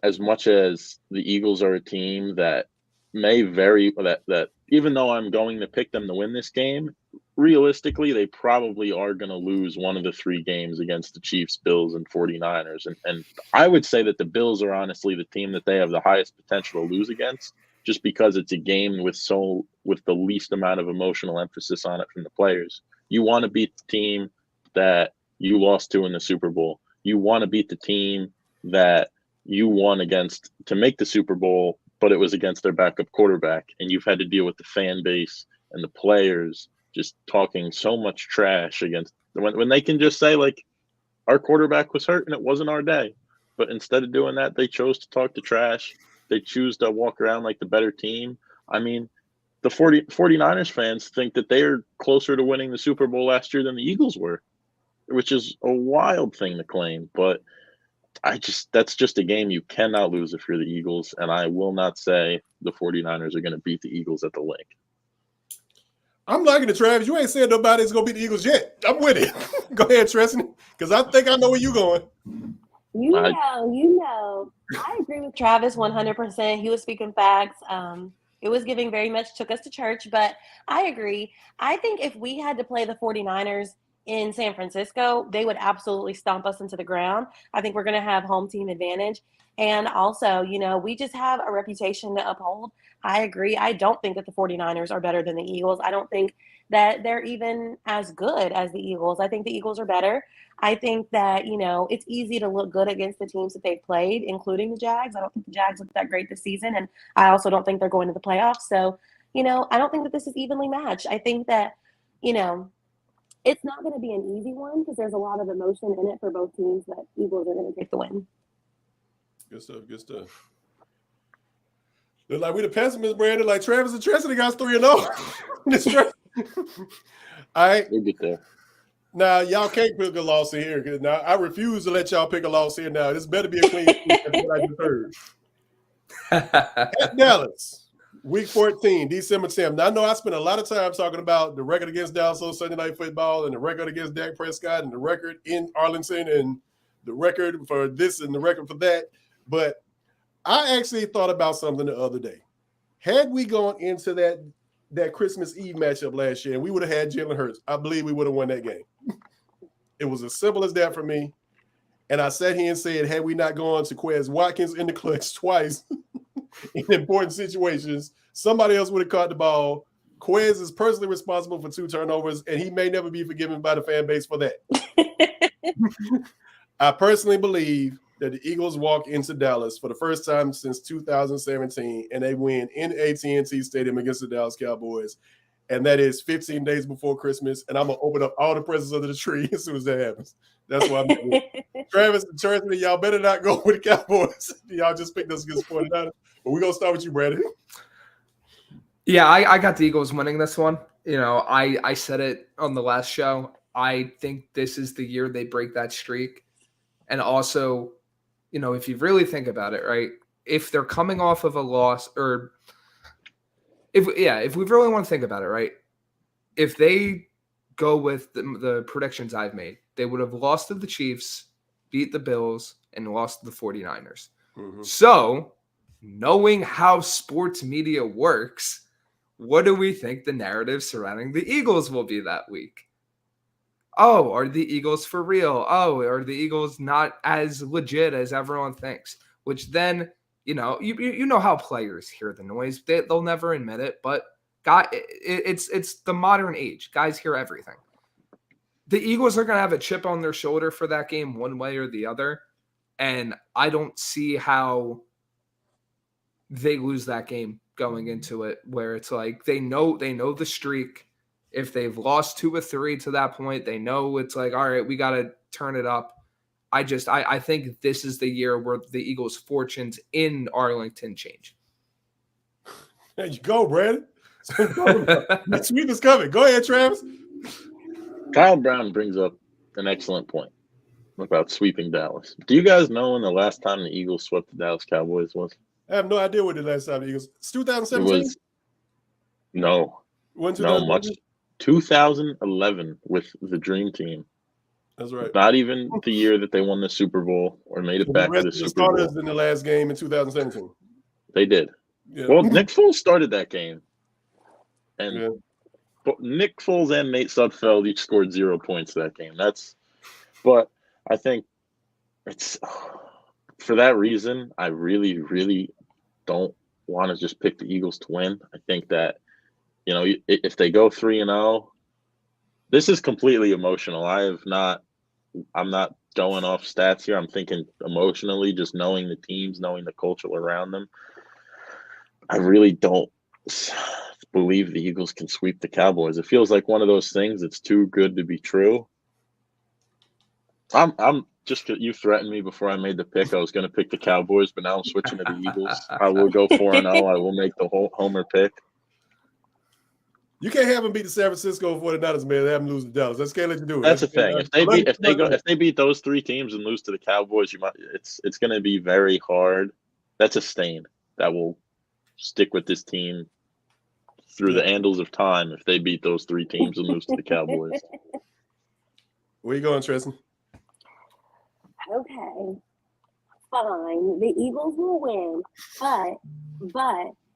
as much as the Eagles are a team that may vary, that even though I'm going to pick them to win this game, realistically, they probably are going to lose one of the 3 games against the Chiefs, Bills, and 49ers. And I would say that the Bills are honestly the team that they have the highest potential to lose against, just because it's a game with the least amount of emotional emphasis on it from the players. You want to beat the team that you lost to in the Super Bowl. You want to beat the team that you won against to make the Super Bowl, but it was against their backup quarterback, and you've had to deal with the fan base and the players just talking so much trash against when they can just say, like, our quarterback was hurt and it wasn't our day. But instead of doing that, they chose to talk to trash. They choose to walk around like the better team. I mean, the 49ers fans think that they're closer to winning the Super Bowl last year than the Eagles were, which is a wild thing to claim. But that's just a game you cannot lose if you're the Eagles, and I will not say the 49ers are going to beat the Eagles at the Link. I'm liking it, Travis. You ain't saying nobody's going to beat the Eagles yet. I'm with it. Go ahead, Tristan, because I think I know where you're going. You know. I agree with Travis 100%. He was speaking facts. It was giving very much took us to church, but I agree. I think if we had to play the 49ers in San Francisco, they would absolutely stomp us into the ground. I think we're going to have home team advantage. And also, we just have a reputation to uphold. I agree. I don't think that the 49ers are better than the Eagles. I don't think that they're even as good as the Eagles. I think the Eagles are better. I think that, it's easy to look good against the teams that they've played, including the Jags. I don't think the Jags look that great this season. And I also don't think they're going to the playoffs. So, I don't think that this is evenly matched. I think that, it's not going to be an easy one because there's a lot of emotion in it for both teams, but Eagles are going to take the win. Good stuff. They're like, we the pessimists, Brandon. Like, Travis and Tristan got 3-0. All right. We'll get there. Now, y'all can't pick a loss in here. Now, I refuse to let y'all pick a loss here now. This better be a clean sweep. That's what I just heard. At Dallas, Week 14, December 10th. Now, I know I spent a lot of time talking about the record against Dallas on Sunday Night Football and the record against Dak Prescott and the record in Arlington and the record for this and the record for that. But I actually thought about something the other day. Had we gone into that Christmas Eve matchup last year and we would have had Jalen Hurts, I believe we would have won that game. It was as simple as that for me. And I sat here and said, had we not gone to Quez Watkins in the clutch twice in important situations, somebody else would have caught the ball. Quez is personally responsible for 2 turnovers, and he may never be forgiven by the fan base for that. I personally believe that the Eagles walk into Dallas for the first time since 2017, and they win in AT&T Stadium against the Dallas Cowboys. And that is 15 days before Christmas, and I'm going to open up all the presents under the tree as soon as that happens. That's what I'm doing. Travis and Tristan, y'all better not go with the Cowboys. Y'all just picked us against 49ers. But we're going to start with you, Brandon. Yeah, I got the Eagles winning this one. I said it on the last show. I think this is the year they break that streak. And also, if you really think about it, right, if they're coming off of a loss or if we really want to think about it, right, if they go with the predictions I've made, they would have lost to the Chiefs, beat the Bills, and lost to the 49ers. Mm-hmm. So, knowing how sports media works, what do we think the narrative surrounding the Eagles will be that week? Oh, are the Eagles for real? Oh, are the Eagles not as legit as everyone thinks? Which then, you know how players hear the noise. They'll never admit it, but it's the modern age. Guys hear everything. The Eagles are going to have a chip on their shoulder for that game one way or the other, and I don't see how they lose that game going into it, where it's like they know the streak. If they've lost 2 or 3 to that point, they know it's like, all right, we got to turn it up. I think this is the year where the Eagles' fortunes in Arlington change. There you go, Brandon. That sweep is coming. Go ahead, Travis. Kyle Brown brings up an excellent point about sweeping Dallas. Do you guys know when the last time the Eagles swept the Dallas Cowboys was? I have no idea what the last time the Eagles. It's It 2017. was no, When much 2011 with the Dream Team. That's right. Not even the year that they won the Super Bowl or made it The back to rest the of the Super Bowl. starters in the last game in 2017. They did. Yeah. Well, Nick Foles started that game, and Yeah. Nick Foles and Nate Sudfeld each scored 0 points that game. But I think it's for that reason. I really, really don't want to just pick the Eagles to win. I think that if they go 3-0, this is completely emotional. I'm not going off stats here. I'm thinking emotionally, just knowing the teams, knowing the culture around them. I really don't believe the Eagles can sweep the Cowboys. It feels like one of those things that's too good to be true. I'm just, you threatened me before I made the pick. I was going to pick the Cowboys, but now I'm switching to the Eagles. I will go 4-0. I will make the whole homer pick. You can't have them beat the San Francisco 49ers, man. Have them lose to Dallas. That's can't let you do it. That's the thing. If they beat those three teams and lose to the Cowboys, it's going to be very hard. That's a stain that will stick with this team through the annals of time if they beat those three teams and lose to the Cowboys. Where you going, Tristan? Okay, fine. The Eagles will win, but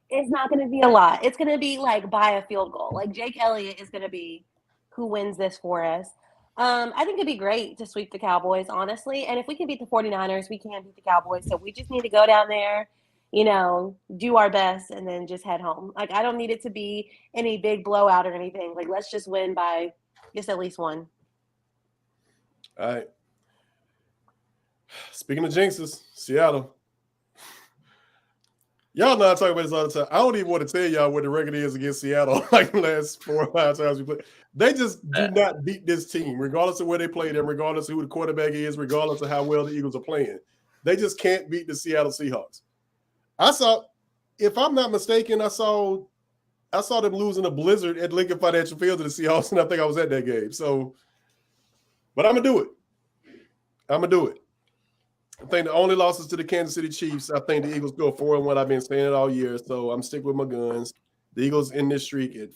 it's not going to be a lot. It's going to be like by a field goal. Like Jake Elliott is going to be who wins this for us. I think it'd be great to sweep the Cowboys, honestly. And if we can beat the 49ers, we can beat the Cowboys. So we just need to go down there, do our best and then just head home. Like, I don't need it to be any big blowout or anything. Like, let's just win by just at least one. All right. Speaking of jinxes, Seattle. Y'all know I talk about this all the time. I don't even want to tell y'all what the record is against Seattle like the last 4 or 5 times we played. They just do not beat this team, regardless of where they play them, regardless of who the quarterback is, regardless of how well the Eagles are playing. They just can't beat the Seattle Seahawks. If I'm not mistaken, I saw them losing a blizzard at Lincoln Financial Field to the Seahawks, and I think I was at that game. So, but I'm going to do it. I think the only losses to the Kansas City Chiefs, I think the Eagles go 4-1. I've been saying it all year, so I'm sticking with my guns. The Eagles in this streak at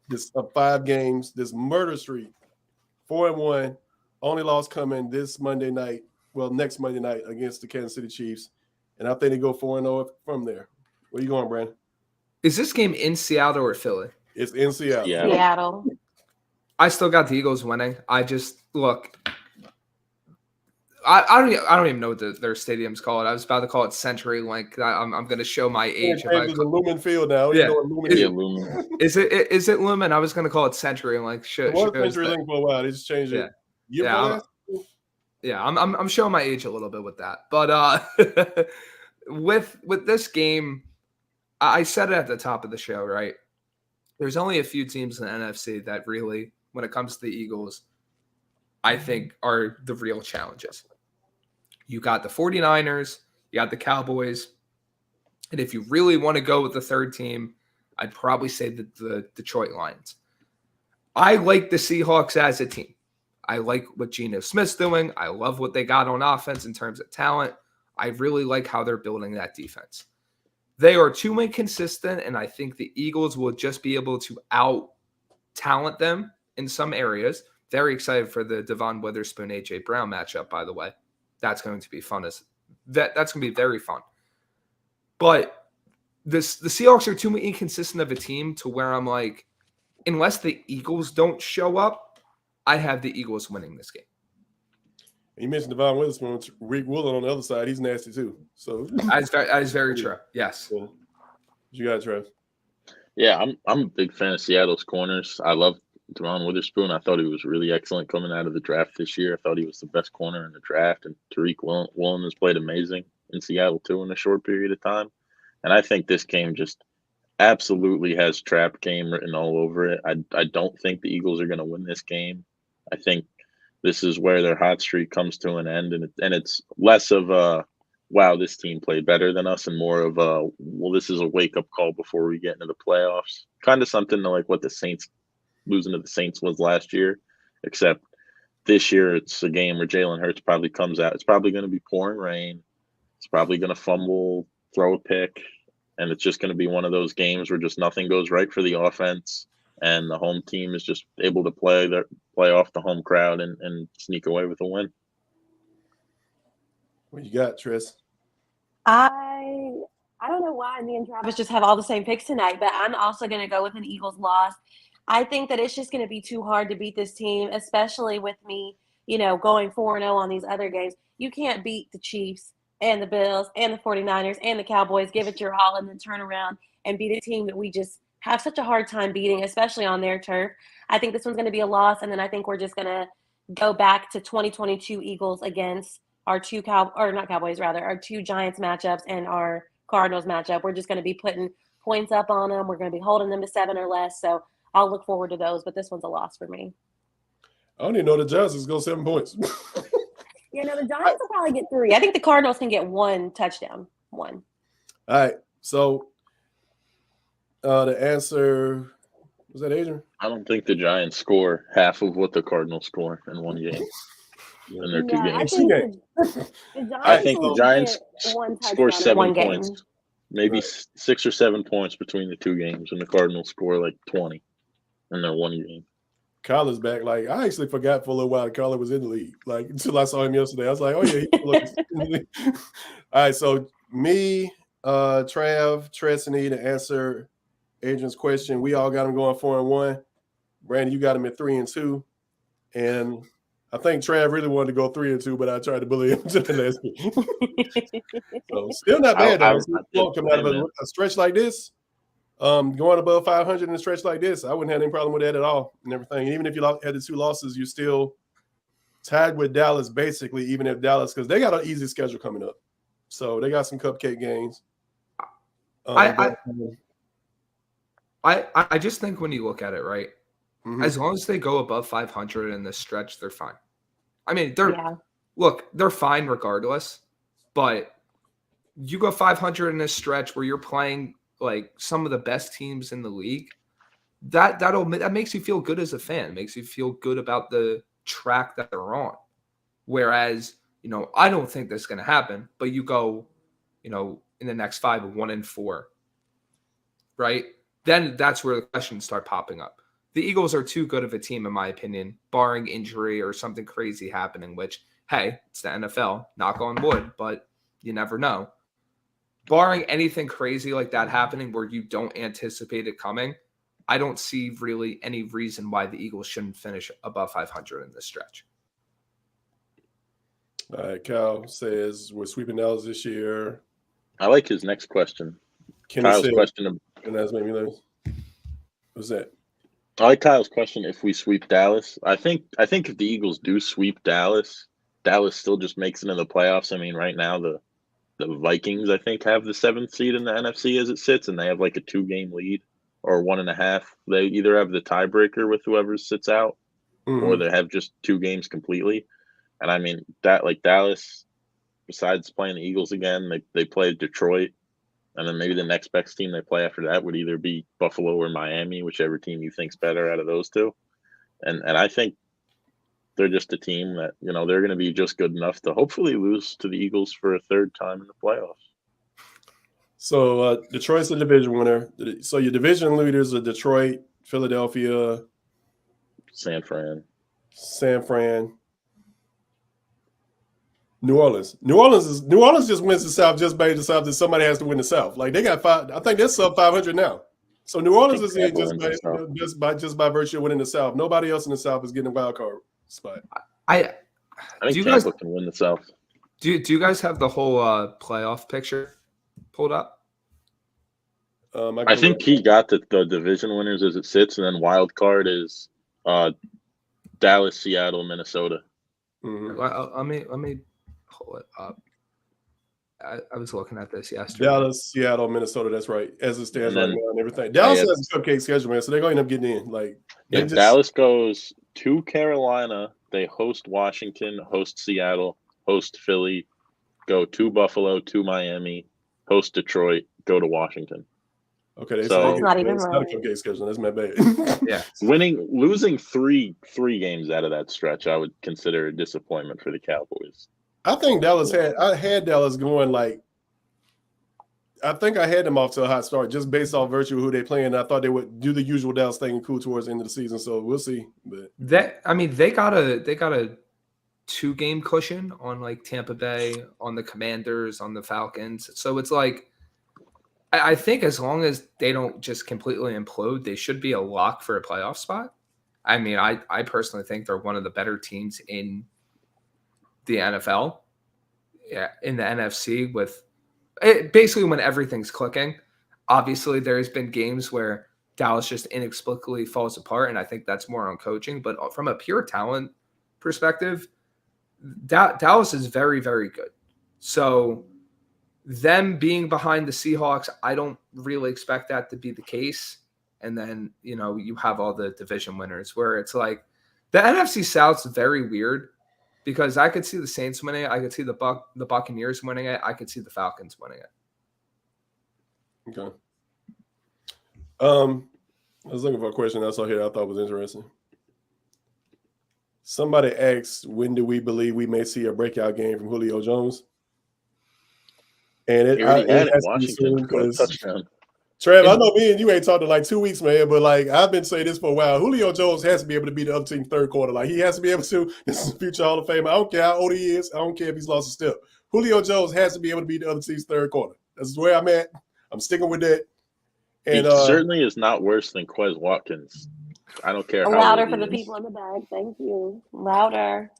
this 5 games, this murder streak, 4-1. Only loss coming this Monday night, next Monday night against the Kansas City Chiefs, and I think they go 4-0 from there. Where you going, Brandon? Is this game in Seattle or Philly? It's in Seattle. Seattle. I still got the Eagles winning. I just look. I don't even know what their stadium's called. I was about to call it CenturyLink. I'm going to show my age. It's a Lumen Field now. Yeah. Lumen. Is it Lumen? I was going to call it CenturyLink. It was CenturyLink for a while. They just changed it. I'm showing my age a little bit with that. But with this game, I said it at the top of the show, right? There's only a few teams in the NFC that really, when it comes to the Eagles, I think are the real challenges. You got the 49ers, you got the Cowboys, and if you really want to go with the third team, I'd probably say the Detroit Lions. I like the Seahawks as a team. I like what Geno Smith's doing. I love what they got on offense in terms of talent. I really like how they're building that defense. They are too inconsistent, and I think the Eagles will just be able to out-talent them in some areas. Very excited for the Devon Witherspoon, A.J. Brown matchup, by the way. That's going to be fun. That's going to be very fun. But the Seahawks are too inconsistent of a team to where I'm like, unless the Eagles don't show up, I have the Eagles winning this game. You mentioned Devon Witherspoon, Rick Woolen on the other side. He's nasty too. So that is very true. Yes. Yeah. You got it, Trev. Yeah, I'm a big fan of Seattle's corners. I love Devon Witherspoon. I thought he was really excellent coming out of the draft this year. I thought he was the best corner in the draft, and Tariq Woolen has played amazing in Seattle too in a short period of time. And I think this game just absolutely has trap game written all over it. I don't think the Eagles are going to win this game. I think this is where their hot streak comes to an end, and it's less of a wow, this team played better than us, and more of a well, this is a wake up call before we get into the playoffs. Kind of something like what the Saints losing to the Saints was last year. except this year it's a game where Jalen Hurts probably comes out. It's probably going to be pouring rain. It's probably going to fumble, throw a pick, and it's just going to be one of those games where just nothing goes right for the offense, and the home team is just able to play off the home crowd and sneak away with a win. What you got, Tris? I don't know why me and Travis just have all the same picks tonight, but I'm also going to go with an Eagles loss. I think that it's just going to be too hard to beat this team, especially with me, going 4-0 on these other games. You can't beat the Chiefs and the Bills and the 49ers and the Cowboys, give it your all, and then turn around and beat a team that we just have such a hard time beating, especially on their turf. I think this one's going to be a loss, and then I think we're just going to go back to 2022 Eagles against our two our two Giants matchups and our Cardinals matchup. We're just going to be putting points up on them. We're going to be holding them to 7 or less. So I'll look forward to those, but this one's a loss for me. I don't even know the Giants is going 7 points. The Giants will probably get 3. I think the Cardinals can get 1 touchdown. 1. All right. So the answer was that Adrian? I don't think the Giants score half of what the Cardinals score in one game. In their 2 games. I think the Giants score 7 points, maybe right. 6 or 7 points between the 2 games, and the Cardinals score like 20 in their 1 game. Kyler's back. Like, I actually forgot for a little while Kyler was in the league. Like, until I saw him yesterday. I was like, oh, yeah, he's in the league. All right, so me, Trav, Tress, and E to answer Adrian's question. We all got him going 4-1. Brandon, you got him at 3-2. And I think Trav really wanted to go 3-2, but I tried to bully him to the last game. So still not bad, though. Coming out of a stretch like this, going above 500 in a stretch like this, I wouldn't have any problem with that at all and everything. Even if you had the 2 losses, you still tied with Dallas, basically, even if Dallas, because they got an easy schedule coming up. So they got some cupcake games. I just think when you look at it, right, as long as they go above 500 in this stretch, they're fine. I mean, they're fine regardless, but you go 500 in this stretch where you're playing like some of the best teams in the league, that makes you feel good as a fan. It makes you feel good about the track that they're on. Whereas, I don't think that's going to happen, but you go, in the next 5, 1-4, right? Then that's where the questions start popping up. The Eagles are too good of a team, in my opinion, barring injury or something crazy happening, which, hey, it's the NFL, knock on wood, but you never know. Barring anything crazy like that happening where you don't anticipate it coming, I don't see really any reason why the Eagles shouldn't finish above 500 in this stretch. All right, Cal says we're sweeping Dallas this year. I like his next question. Kyle's question. And that's made me laugh. What's that? I like Kyle's question. If we sweep Dallas, I think if the Eagles do sweep Dallas, Dallas still just makes it into the playoffs. I mean, right now the Vikings, I think, have the 7th seed in the NFC as it sits, and they have like a 2-game lead or 1.5. They either have the tiebreaker with whoever sits out, or they have just 2 games completely. And I mean that, like, Dallas, besides playing the Eagles again, they play Detroit. And then maybe the next best team they play after that would either be Buffalo or Miami, whichever team you think's better out of those 2. And I think they're just a team that, they're going to be just good enough to hopefully lose to the Eagles for a 3rd time in the playoffs. So Detroit's the division winner. So your division leaders are Detroit, Philadelphia, San Fran. New Orleans. New Orleans just wins the South just by the South that somebody has to win the South. Like, they got 5. I think they're sub 500 now. So New Orleans is in just by virtue of winning the South. Nobody else in the South is getting a wild card spot. I think Tampa can win the South. Do you guys have the whole playoff picture pulled up? I think he got the division winners as it sits, and then wild card is Dallas, Seattle, Minnesota. Let me pull it up. I was looking at this yesterday. Dallas, Seattle, Minnesota. That's right. As it stands right now and everything. Dallas has a cupcake schedule, man, so they're going to end up getting in. Like, Dallas goes to Carolina. They host Washington, host Seattle, host Philly, go to Buffalo, to Miami, host Detroit, go to Washington. Okay, So That's not even it's not a right. cupcake schedule. That's my bad. Yeah. losing three games out of that stretch, I would consider a disappointment for the Cowboys. I think I had Dallas going like, I think I had them off to a hot start just based off virtue of who they playing. I thought they would do the usual Dallas thing and cool towards the end of the season. So we'll see. But They got a 2-game cushion on like Tampa Bay, on the Commanders, on the Falcons. So it's like I think as long as they don't just completely implode, they should be a lock for a playoff spot. I mean, I personally think they're one of the better teams in the NFL. Yeah, in the NFC with basically when everything's clicking. Obviously, there's been games where Dallas just inexplicably falls apart, and I think that's more on coaching. But from a pure talent perspective, Dallas is very, very good. So them being behind the Seahawks, I don't really expect that to be the case. And then, you have all the division winners where it's like the NFC South's very weird because I could see the Saints winning it. I could see the Buccaneers winning it. I could see the Falcons winning it. okay. I was looking for a question I saw here I thought was interesting. Somebody asked, when do we believe we may see a breakout game from Julio Jones? And He already had it in has to be Washington soon for a 'cause touchdown. Trav, I know me and you ain't talked in like 2 weeks, man, but like I've been saying this for a while. Julio Jones has to be able to beat the other team third quarter. Like he has to be able to. This is a future Hall of Fame. I don't care how old he is. I don't care if he's lost a step. Julio Jones has to be able to beat the other team's third quarter. That's where I'm at. I'm sticking with that. And He certainly is not worse than Quez Watkins. I don't care how Louder old for he the is. people in the back. Thank you. Louder.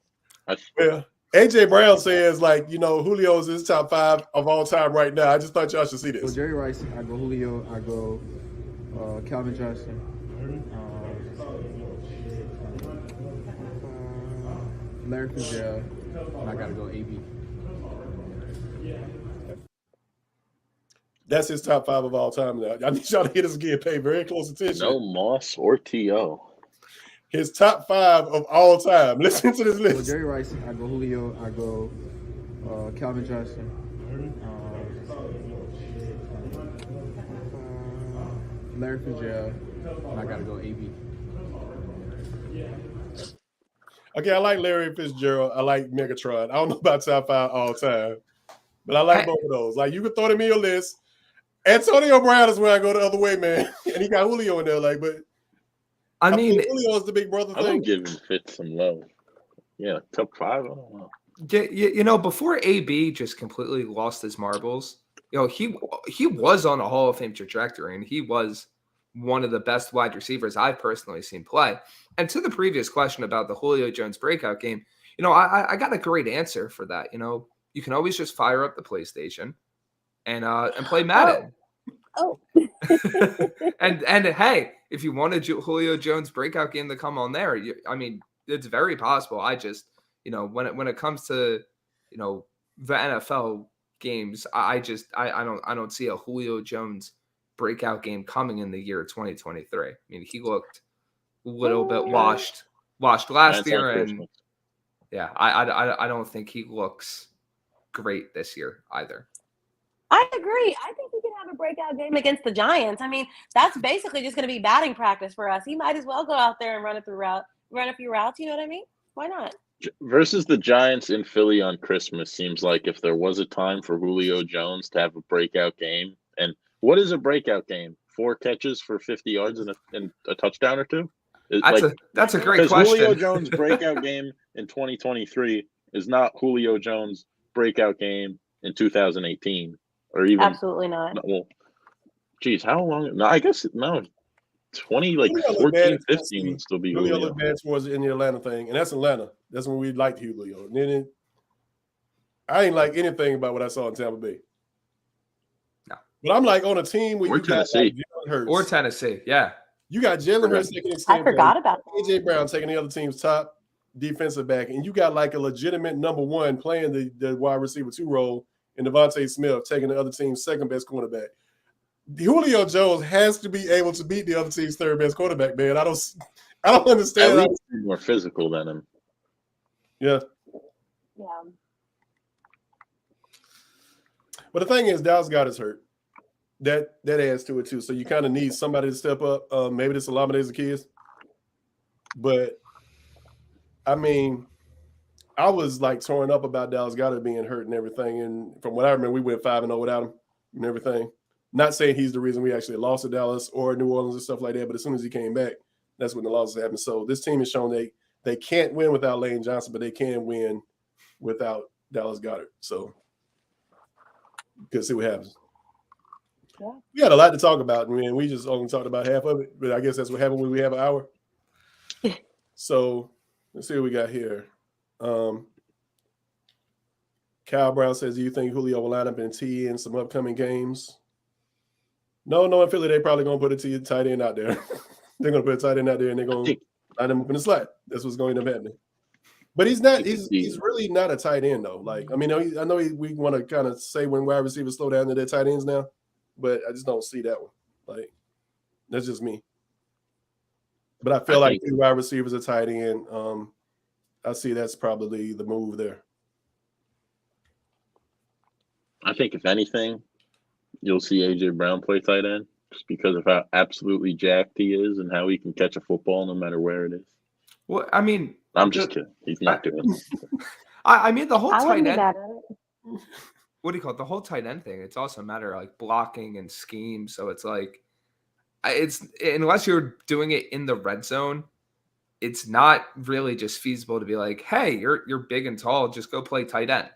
well, AJ Brown says like, Julio's his top 5 of all time right now. I just thought y'all should see So this. Jerry Rice, I go Julio, I go Calvin Johnson, Larry Fitzgerald, and I gotta go AB. That's his top 5 of all time now. I need y'all to hear this again. Pay very close attention. No Moss or T.O. His top 5 of all time. Listen to this So list. Jerry Rice, I go Julio, I go Calvin Johnson, Larry Fitzgerald, and I gotta go AB. Okay, I like Larry Fitzgerald. I like Megatron. I don't know about top 5 all time, but I like both of those. Like you can throw them in your list. Antonio Brown is where I go the other way, man. And he got Julio in there, like, but I mean, Julio is the big brother I'm thing. giving Fitz some love. Yeah, top 5. I don't know. before AB just completely lost his marbles, he was on a Hall of Fame trajectory, and he was one of the best wide receivers I've personally seen play. And to the previous question about the Julio Jones breakout game, I got a great answer for that. You can always just fire up the PlayStation and play Madden. Oh. and hey, if you want a Julio Jones breakout game to come on there, it's very possible. I just, when it comes to, the NFL games, I don't see a Julio Jones breakout game coming in the year 2023. I mean, he looked a little bit washed last That's year, on and Christmas. yeah, I don't think he looks great this year either. I agree. I think he can have a breakout game against the Giants. I mean, that's basically just going to be batting practice for us. He might as well go out there and run a few routes. You know what I mean? Why not? Versus the Giants in Philly on Christmas seems like if there was a time for Julio Jones to have a breakout game. And what is a breakout game? 4 catches for 50 yards and a touchdown or 2? That's a great question. Because Julio Jones' breakout game in 2023 is not Julio Jones' breakout game in 2018 or even Absolutely not. Well, geez, how long? No, I guess no. 20 like Julio looked 14, bad 15 would still be Julio Julio. looked bad towards in the Atlanta thing, and that's Atlanta. That's when we liked Julio. And then I ain't like anything about what I saw in Tampa Bay. No. But I'm like on a team where Or you got like Tennessee. Jalen Hurts. Or Tennessee, yeah. You got Jalen Hurts taking his I forgot about that. AJ Brown taking the other team's top defensive back, and you got like a legitimate number 1 playing the wide receiver 2 role, and Devontae Smith taking the other team's second best cornerback. Julio Jones has to be able to beat the other team's third best quarterback, man. I don't understand. At least more physical than him. Yeah. Yeah. But the thing is, Dallas got us hurt. that adds to it too. So you kind of need somebody to step up. Maybe this Alameda Zacchaeus. But I mean, I was like torn up about Dallas Goedert being hurt and everything. And from what I remember, we went 5-0 without him and everything. Not saying he's the reason we actually lost to Dallas or New Orleans and stuff like that, but as soon as he came back, that's when the losses happened. So this team has shown they can't win without Lane Johnson, but they can win without Dallas Goedert. So we'll see what happens. Yeah. We had a lot to talk about, and we just only talked about half of it, but I guess that's what happened when we have an hour. So let's see what we got here. Kyle Brown says, do you think Julio will line up in T in some upcoming games? No, in Philly, they're probably going to put a tight end out there. They're going to put a tight end out there, and they're going to line him up in the slot. That's what's going to end up happening. But he's not. He's really not a tight end, though. Like, I mean, I know we want to kind of say when wide receivers slow down that they're tight ends now, but I just don't see that one. Like, that's just me. But I feel like two wide receivers are tight end. I see that's probably the move there. I think if anything, you'll see A.J. Brown play tight end just because of how absolutely jacked he is and how he can catch a football no matter where it is. Well, I mean, I'm just kidding. He's not doing it. I mean, the whole I tight wouldn't be end. bad at it. What do you call it? The whole tight end thing. It's also a matter of like blocking and scheme. So it's like, it's unless you're doing it in the red zone, it's not really just feasible to be like, hey, you're big and tall, just go play tight end.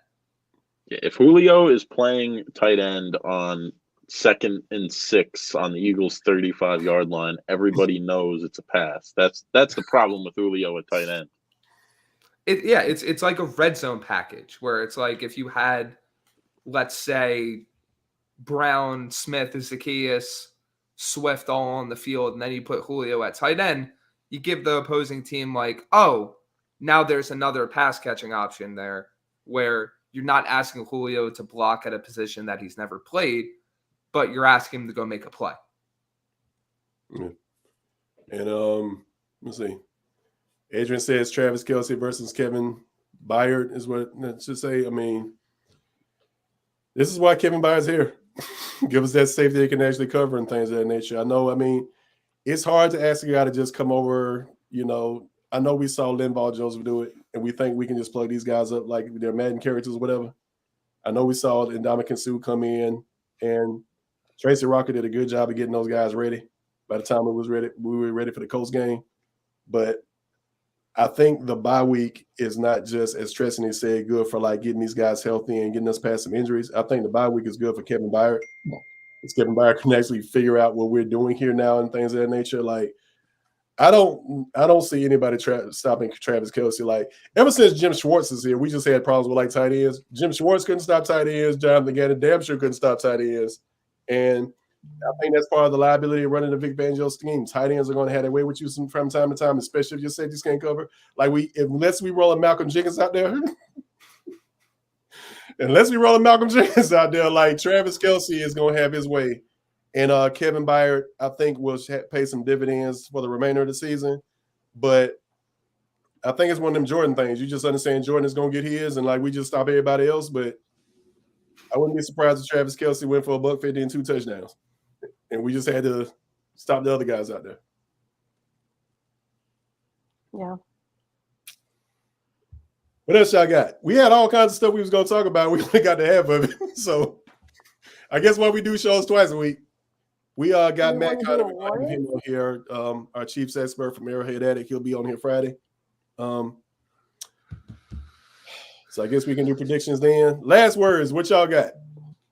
Yeah, if Julio is playing tight end on 2nd and 6 on the Eagles' 35-yard line, everybody knows it's a pass. That's the problem with Julio at tight end. It's like a red zone package where it's like if you had, let's say, Brown, Smith, Zacchaeus, Swift all on the field, and then you put Julio at tight end, you give the opposing team like, oh, now there's another pass catching option there where you're not asking Julio to block at a position that he's never played, but you're asking him to go make a play. Yeah. And let's see. Adrian says Travis Kelce versus Kevin Byard is what it should say. I mean, this is why Kevin Byard's here. Give us that safety they can actually cover and things of that nature. I know, I mean, it's hard to ask a guy to just come over, you know. I know we saw Linval Joseph do it, and we think we can just plug these guys up like they're Madden characters or whatever. I know we saw Ndamukong Suh come in, and Tracy Rocker did a good job of getting those guys ready. By the time we were ready for the Colts game. But I think the bye week is not just, as Tresney said, good for like getting these guys healthy and getting us past some injuries. I think the bye week is good for Kevin Byard. Because Kevin Byard can actually figure out what we're doing here now and things of that nature. Like, I don't see anybody stopping Travis Kelce. Like, ever since Jim Schwartz is here, we just had problems with like tight ends. Jim Schwartz couldn't stop tight ends. Jonathan Gannon damn sure couldn't stop tight ends. And I think that's part of the liability of running the Vic Fangio scheme. Tight ends are going to have their way with you from time to time, especially if your safeties can't cover. Like unless we roll a Malcolm Jenkins out there, like Travis Kelce is going to have his way. And Kevin Byard, I think, will pay some dividends for the remainder of the season. But I think it's one of them Jordan things. You just understand Jordan is going to get his, and like we just stop everybody else. But I wouldn't be surprised if Travis Kelce went for $150 and 2 touchdowns. And we just had to stop the other guys out there. Yeah. What else y'all got? We had all kinds of stuff we was going to talk about. We only got the half of it. So I guess why we do shows twice a week. We got Matt Conner on here, our Chiefs expert from Arrowhead Attic. He'll be on here Friday. So I guess we can do predictions then. Last words, what y'all got?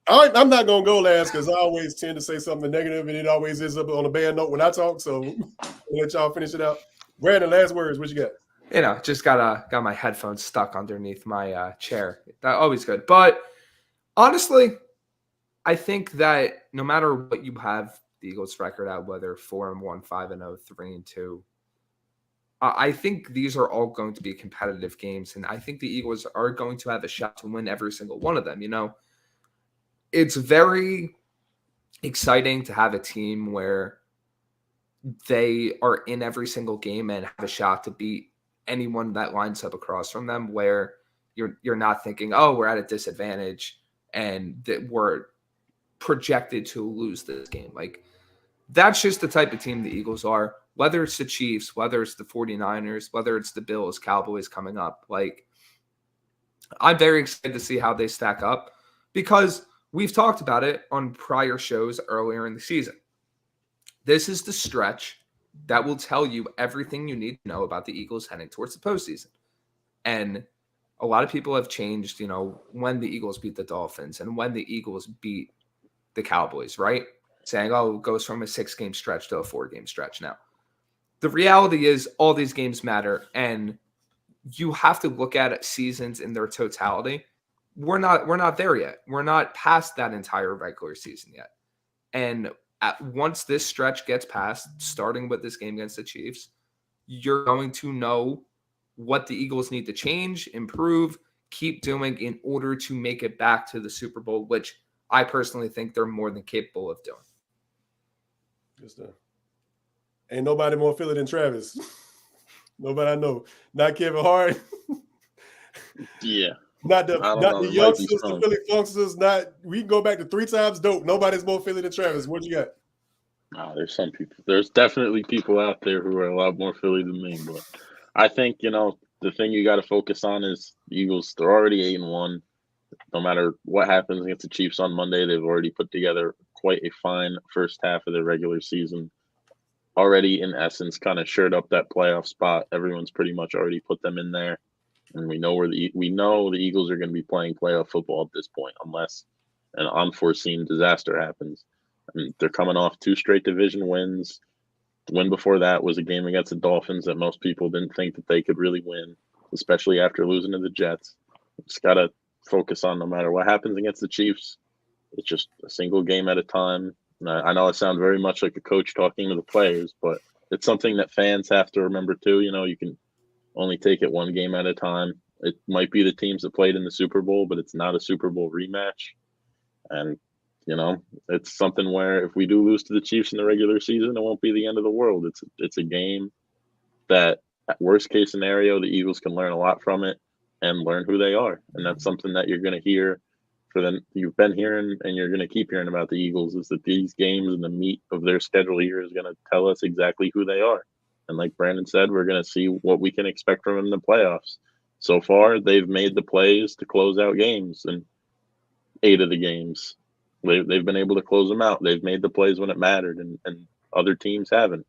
I'm not going to go last because I always tend to say something negative, and it always ends up on a bad note when I talk. So I'll let y'all finish it out. Brandon, last words, what you got? You know, just got my headphones stuck underneath my chair. That always good. But honestly, I think that no matter what you have the Eagles record at, whether 4-1, 5-0, 3-2, I think these are all going to be competitive games, and I think the Eagles are going to have a shot to win every single one of them. You know, it's very exciting to have a team where they are in every single game and have a shot to beat anyone that lines up across from them, where you're not thinking, oh, we're at a disadvantage and that we're projected to lose this game. Like, that's just the type of team the Eagles are, whether it's the Chiefs, whether it's the 49ers, whether it's the Bills, Cowboys coming up. Like, I'm very excited to see how they stack up because we've talked about it on prior shows earlier in the season. This is the stretch that will tell you everything you need to know about the Eagles heading towards the postseason. And a lot of people have changed, when the Eagles beat the Dolphins and when the Eagles beat the Cowboys, right? Saying, it goes from a 6-game stretch to a 4-game stretch now. The reality is all these games matter, and you have to look at seasons in their totality. We're not there yet. We're not past that entire regular season yet. And once this stretch gets passed, starting with this game against the Chiefs, you're going to know what the Eagles need to change, improve, keep doing in order to make it back to the Super Bowl, which I personally think they're more than capable of doing. Good stuff. Ain't nobody more Philly than Travis. Nobody I know. Not Kevin Hart. Yeah. Not the youngsters, the strong. Philly funksters. We can go back to 3 times dope. Nobody's more Philly than Travis. What you got? There's some people. There's definitely people out there who are a lot more Philly than me. But I think, the thing you got to focus on is the Eagles. They're already 8-1. No matter what happens against the Chiefs on Monday, they've already put together quite a fine first half of their regular season. Already, in essence, kind of shored up that playoff spot. Everyone's pretty much already put them in there. And we know the Eagles are going to be playing playoff football at this point, unless an unforeseen disaster happens. I mean, they're coming off 2 straight division wins. The win before that was a game against the Dolphins that most people didn't think that they could really win, especially after losing to the Jets. Just got to focus on no matter what happens against the Chiefs. It's just a single game at a time. And I know I sound very much like a coach talking to the players, but it's something that fans have to remember too. You can only take it one game at a time. It might be the teams that played in the Super Bowl, but it's not a Super Bowl rematch. And, it's something where if we do lose to the Chiefs in the regular season, it won't be the end of the world. It's a game that, at worst case scenario, the Eagles can learn a lot from it and learn who they are. And that's something that you're going to hear for them. You've been hearing and you're going to keep hearing about the Eagles, is that these games and the meat of their schedule here is going to tell us exactly who they are. And like Brandon said, we're going to see what we can expect from them in the playoffs. So far, they've made the plays to close out games, and 8 of the games, they've been able to close them out. They've made the plays when it mattered, and other teams haven't.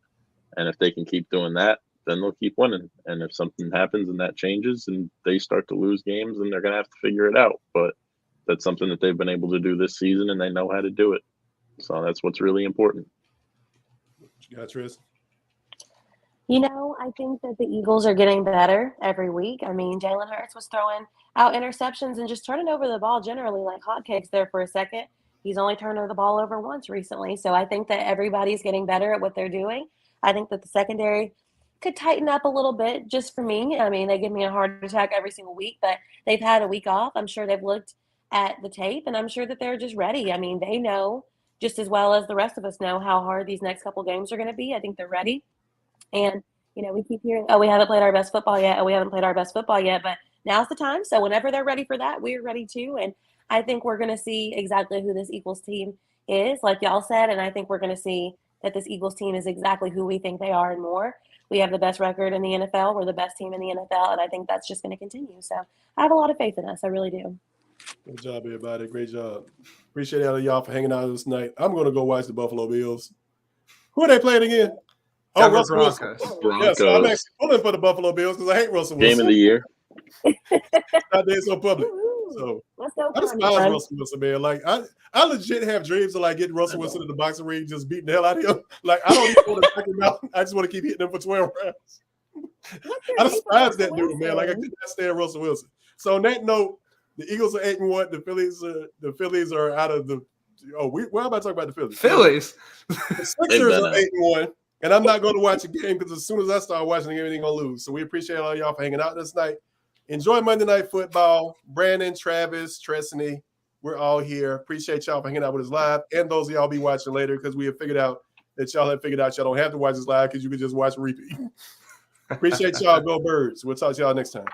And if they can keep doing that, then they'll keep winning. And if something happens and that changes and they start to lose games, then they're going to have to figure it out. But that's something that they've been able to do this season, and they know how to do it. So that's what's really important. What you got, Tris? I think that the Eagles are getting better every week. I mean, Jalen Hurts was throwing out interceptions and just turning over the ball generally like hotcakes there for a second. He's only turned the ball over once recently. So I think that everybody's getting better at what they're doing. I think that the secondary could tighten up a little bit just for me. I mean, they give me a heart attack every single week, but they've had a week off. I'm sure they've looked at the tape, and I'm sure that they're just ready. I mean, they know just as well as the rest of us know how hard these next couple games are going to be. I think they're ready. And, we keep hearing, we haven't played our best football yet. We haven't played our best football yet. But now's the time. So whenever they're ready for that, we're ready too. And I think we're going to see exactly who this Eagles team is, like y'all said. And I think we're going to see that this Eagles team is exactly who we think they are and more. We have the best record in the NFL. We're the best team in the NFL. And I think that's just going to continue. So I have a lot of faith in us. I really do. Good job, everybody. Great job. Appreciate all of y'all for hanging out with us tonight. I'm going to go watch the Buffalo Bills. Who are they playing again? Denver Russell Broncos. Wilson. Yes, I'm actually pulling for the Buffalo Bills because I hate Russell Wilson. Game of the year. Not being so public. So I despise Russell Wilson, man. Like I legit have dreams of getting Russell Wilson in the boxing ring, just beating the hell out of him. Like I don't even want to check him out. I just want to keep hitting him for 12 rounds. I despise that dude, man. Like I could not stand Russell Wilson. So on that note, the Eagles are 8-1. The Phillies are out of the. Why am I talking about the Phillies? Phillies. The Sixers are 8-1. And I'm not going to watch a game because as soon as I start watching the game, they're going to lose. So we appreciate all y'all for hanging out this night. Enjoy Monday Night Football. Brandon, Travis, Tressany, we're all here. Appreciate y'all for hanging out with us live. And those of y'all be watching later because we have figured out that y'all don't have to watch us live because you can just watch repeat. Appreciate y'all. Go Birds. We'll talk to y'all next time.